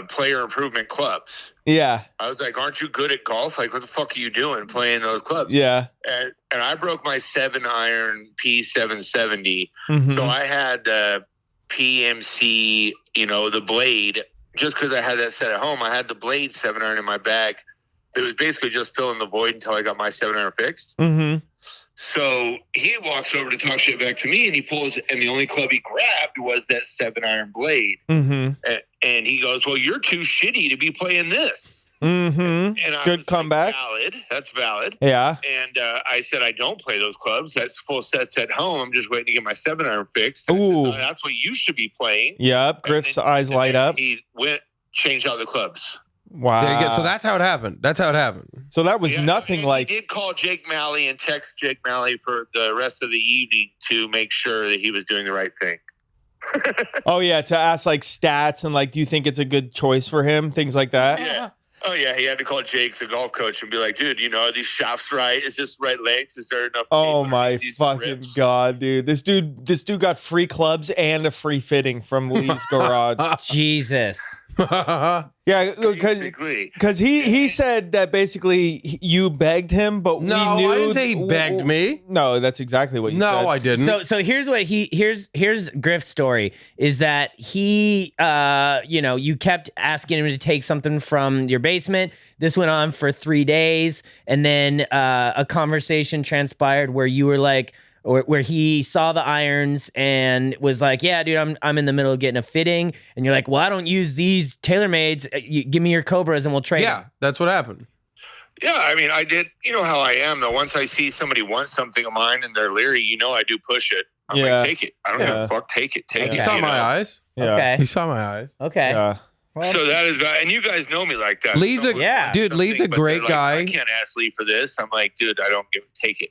player improvement clubs? Yeah. I was like, aren't you good at golf? Like, what the fuck are you doing playing those clubs? Yeah. And I broke my 7-iron P770. Mhm. So I had the PMC, the blade, just because I had that set at home. I had the blade 7-iron in my bag. It was basically just filling the void until I got my 7-iron fixed. Mhm. So he walks over to talk shit back to me, and he pulls, and the only club he grabbed was that 7-iron blade. Mhm. And he goes, well, you're too shitty to be playing this. Mhm. And I Good was comeback. Like, valid. That's valid. Yeah. And I said, I don't play those clubs. That's full sets at home. I'm just waiting to get my 7-iron fixed. I said, Ooh. "No, that's what you should be playing. Yep. Griff's eyes light up. He went, changed out the clubs. Wow. there you go. So that's how it happened. So that was Yeah, nothing and like. He did call Jake Malley and text Jake Malley for the rest of the evening to make sure that he was doing the right thing. Oh yeah, to ask like stats and like, do you think it's a good choice for him? Things like that. Yeah. Oh yeah, he had to call Jake, the golf coach, and be like, "Dude, are these shafts right? Is this right length? Is there enough?" Oh tape my underneath these fucking grips?" god, dude! This dude got free clubs and a free fitting from Lee's garage. Jesus. Yeah, because Basically. he said that basically you begged him, but No, we knew. I didn't say he begged me. No, that's exactly what you said. No, I didn't. So here's what here's Griff's story is that he you kept asking him to take something from your basement. This went on for 3 days, and then a conversation transpired where you were like, or where he saw the irons and was like, yeah, dude, I'm in the middle of getting a fitting, and you're like, well, I don't use these TaylorMades. You give me your Cobras and we'll trade. Yeah, them. that's what happened. Yeah, I mean, I did. You know how I am, though. Once I see somebody wants something of mine and they're leery, I do push it. I'm Yeah. like, take it. I don't give a fuck. Take it. Take He it. saw you my know? eyes. Yeah. Okay. He saw my eyes. Okay. Yeah. So that is, and you guys know me like that. Lee's a- Someone Yeah. wants Dude, Lee's a something, but great they're like, guy. I can't ask Lee for this. I'm like, dude, I don't take it.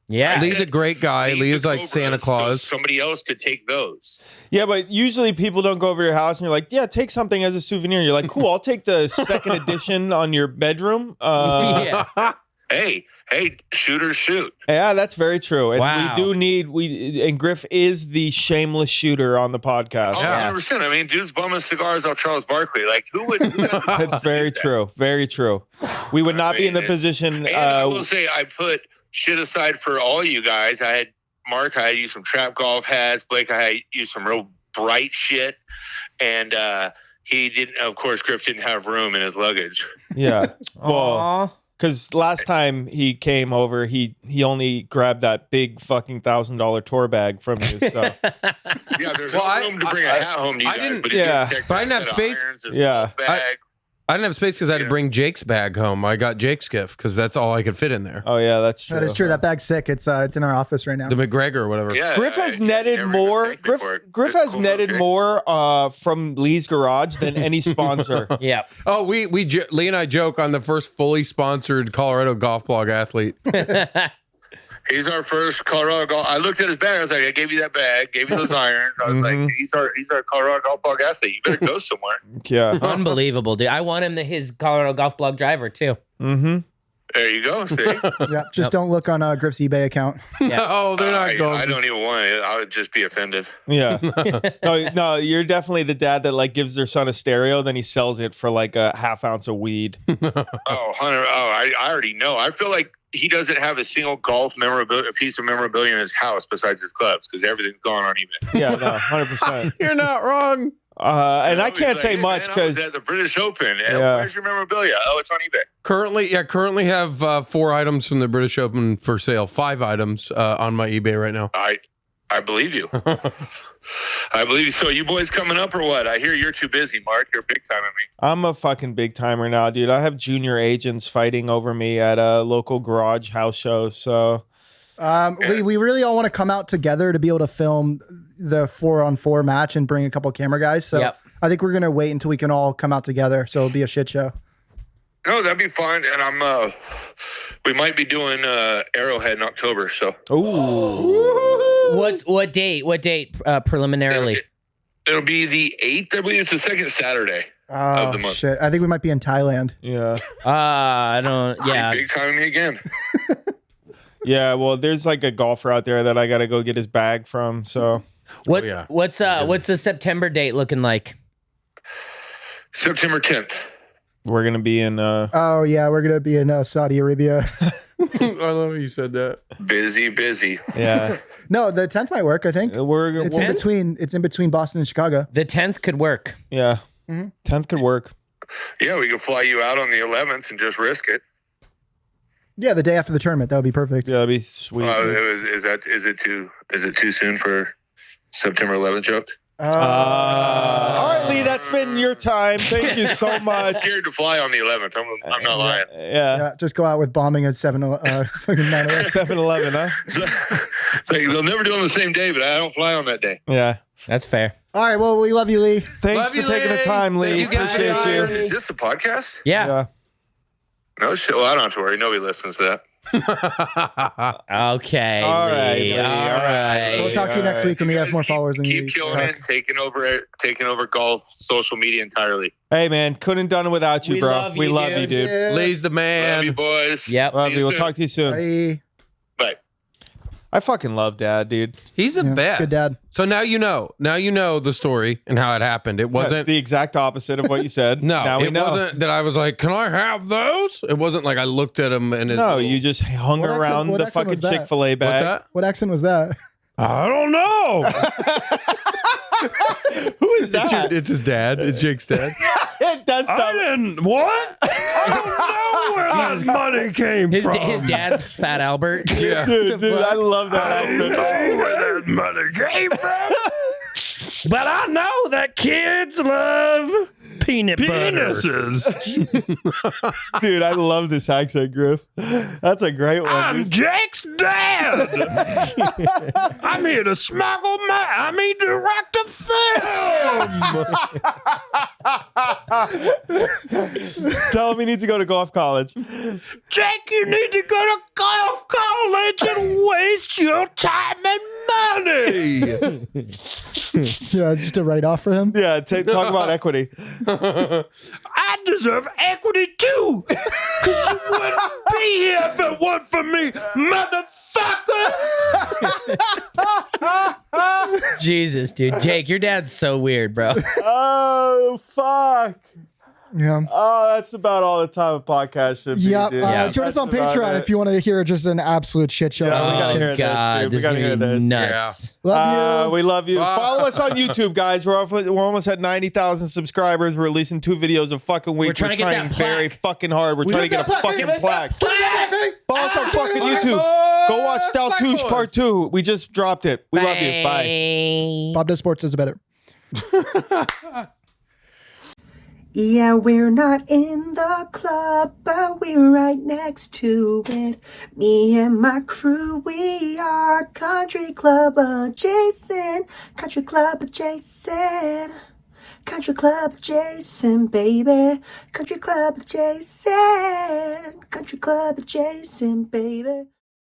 Yeah. Lee's a great guy. Lee is took like over Santa us, so Claus. somebody else could take those. Yeah, but usually people don't go over your house and you're like, yeah, take something as a souvenir. You're like, cool, I'll take the second edition on your bedroom. Yeah. Hey, shoot or shoot. Yeah, that's very true. And Wow. we do need and Griff is the shameless shooter on the podcast. Oh, Yeah. 100%. I mean, dude's bumming cigars off Charles Barkley. Like, who would? That's very true. Very true. We would not be in the position. And I will say, I put shit aside for all you guys. I had Mark, I had used some trap golf hats. Blake, I had used some real bright shit. And he didn't, of course, Griff didn't have room in his luggage. Yeah. Well, Aw. because last time he came over, he only grabbed that big fucking $1,000 tour bag from you. So Yeah, there's Well, no room to bring a hat home to you I guys. didn't- But yeah. But I didn't have space. Yeah. Bag. I didn't have space because I had to bring Jake's bag home. I got Jake's gift because that's all I could fit in there. oh yeah, that's true. That is true. That bag's sick. It's in our office right now. The McGregor or whatever. Yeah, Griff has I netted never more. even thanked me for it. Griff It's has cool, netted okay? more from Lee's Garage than any sponsor. Yeah. Oh, Lee and I joke on the first fully sponsored Colorado golf blog athlete. He's our first Colorado golf. I looked at his bag. I was like, I gave you that bag, gave you those irons. I was Mhm. like, he's our Colorado golf blog athlete. You better go somewhere. Yeah. Unbelievable, dude. I want him his Colorado golf blog driver too. Mm-hmm. There you go. See, Yeah, just don't look on Griff's eBay account. No, they're not going. I don't even want it. I would just be offended. Yeah. No, you're definitely the dad that like gives their son a stereo, then he sells it for like a half ounce of weed. Oh, Hunter. Oh, I already know. I feel like he doesn't have a single golf a piece of memorabilia in his house besides his clubs because everything's gone on eBay. Yeah, no, 100%. You're not wrong. And I He's can't like, say "Hey, much man, I was because at the British Open. Yeah. Where's your memorabilia? Oh, it's on eBay. Currently have 4 items from the British Open for sale. 5 items on my eBay right now. I believe you. I believe you. So you boys coming up or what? I hear you're too busy, Mark. You're big time at me. I'm a fucking big timer now, dude. I have junior agents fighting over me at local garage house shows. So We really all want to come out together to be able to film the 4-on-4 match and bring a couple camera guys. So Yep. I think we're gonna wait until we can all come out together. So it'll be a shit show. No, that'd be fun. And we might be doing Arrowhead in October. So What date? What date? Preliminarily. it'll be the 8th. I believe it's the second Saturday. Oh the month. shit! I think we might be in Thailand. yeah. I don't. Yeah. Big time me again. Yeah, well, there's like a golfer out there that I got to go get his bag from. So What? Oh, yeah. What's the September date looking like? September 10th. we're going to be in. Oh yeah, we're gonna be in Saudi Arabia. I love you said that. Busy. Yeah. No, the 10th might work. I think We're it's in between. It's in between Boston and Chicago. The 10th could work. Yeah. 10th could work. Yeah, we can fly you out on the 11th and just risk it. Yeah, the day after the tournament. That would be perfect. Yeah, that'd be sweet. Is it too soon for September 11th joke? All right, Lee, that's been your time. Thank you so much. Scared to fly on the 11th. I'm not lying. Yeah. Yeah, just go out with bombing at 9/11. 7-Eleven, huh? So they'll never do it on the same day, but I don't fly on that day. Yeah. That's fair. All right, well, we love you, Lee. Thanks Love for you, taking the Lee. time, Lee. Thank you, guys. Appreciate you. Is this the podcast? Yeah. Yeah. No shit. Well, I don't have to worry. Nobody listens to that. Okay. All right, Lee. Lee. All All right. We'll right. talk to you next week when we have more followers than you. Keep killing it, taking over golf social media entirely. Hey, man, couldn't have done it without you, We bro. love We you, love dude. you, dude. Yeah. Lee's the Love man. you, boys. Yep. Love See you. you We'll soon. talk to you soon. Bye. Bye. I fucking love Dad, dude. He's the Yeah, best. good dad. So now you know. Now you know the story and how it happened. It wasn't the exact opposite of what you said. no. Now we It know. wasn't that I was like, "Can I have those?" It wasn't like I looked at him and his No, little- you just hung What accent- around what the accent fucking was that? Chick-fil-A bag. What's that? What accent was that? I don't know. Who is that? It's his dad. It's Jake's dad. It does sound. didn't. What? I don't know where this money came His dad's Fat Albert. Yeah. Dude, I love that accent. where that money came from. But I know that kids love peanut butter. Dude, I love this accent, Griff. That's a great one. Dude. Jake's dad. I'm here to smuggle direct a film. Tell him he needs to go to golf college. Jake, you need to go to golf college and waste your time and money. Yeah, it's just a write off for him. Yeah, talk about equity. I deserve equity too, because you wouldn't be here if it weren't for me, motherfucker. Jesus, dude. Jake, your dad's so weird, bro. Oh, fuck. Yeah. Oh, that's about all the time a podcast should be. Yep. Dude. Join us on That's about Patreon it. if you want to hear just an absolute shit show. Yeah, we gotta Oh, hear this, God. dude. We This gotta is hear gonna be this. nuts. Love you. We love you. Bye. Follow us on YouTube, guys. We're almost at 90,000 subscribers. We're releasing 2 videos a fucking week. We're trying to get that very plaque. fucking hard. We're trying to get a fucking plaque. Follow us on fucking Black YouTube. boys, Go watch Black Daltouche boys. Part 2. We just dropped it. We love you. Bye. Bob Does Sports is better. Yeah, we're not in the club, but we're right next to it. Me and my crew, we are country club adjacent. Country club adjacent. Country club adjacent, baby. Country club adjacent. Country club adjacent, baby.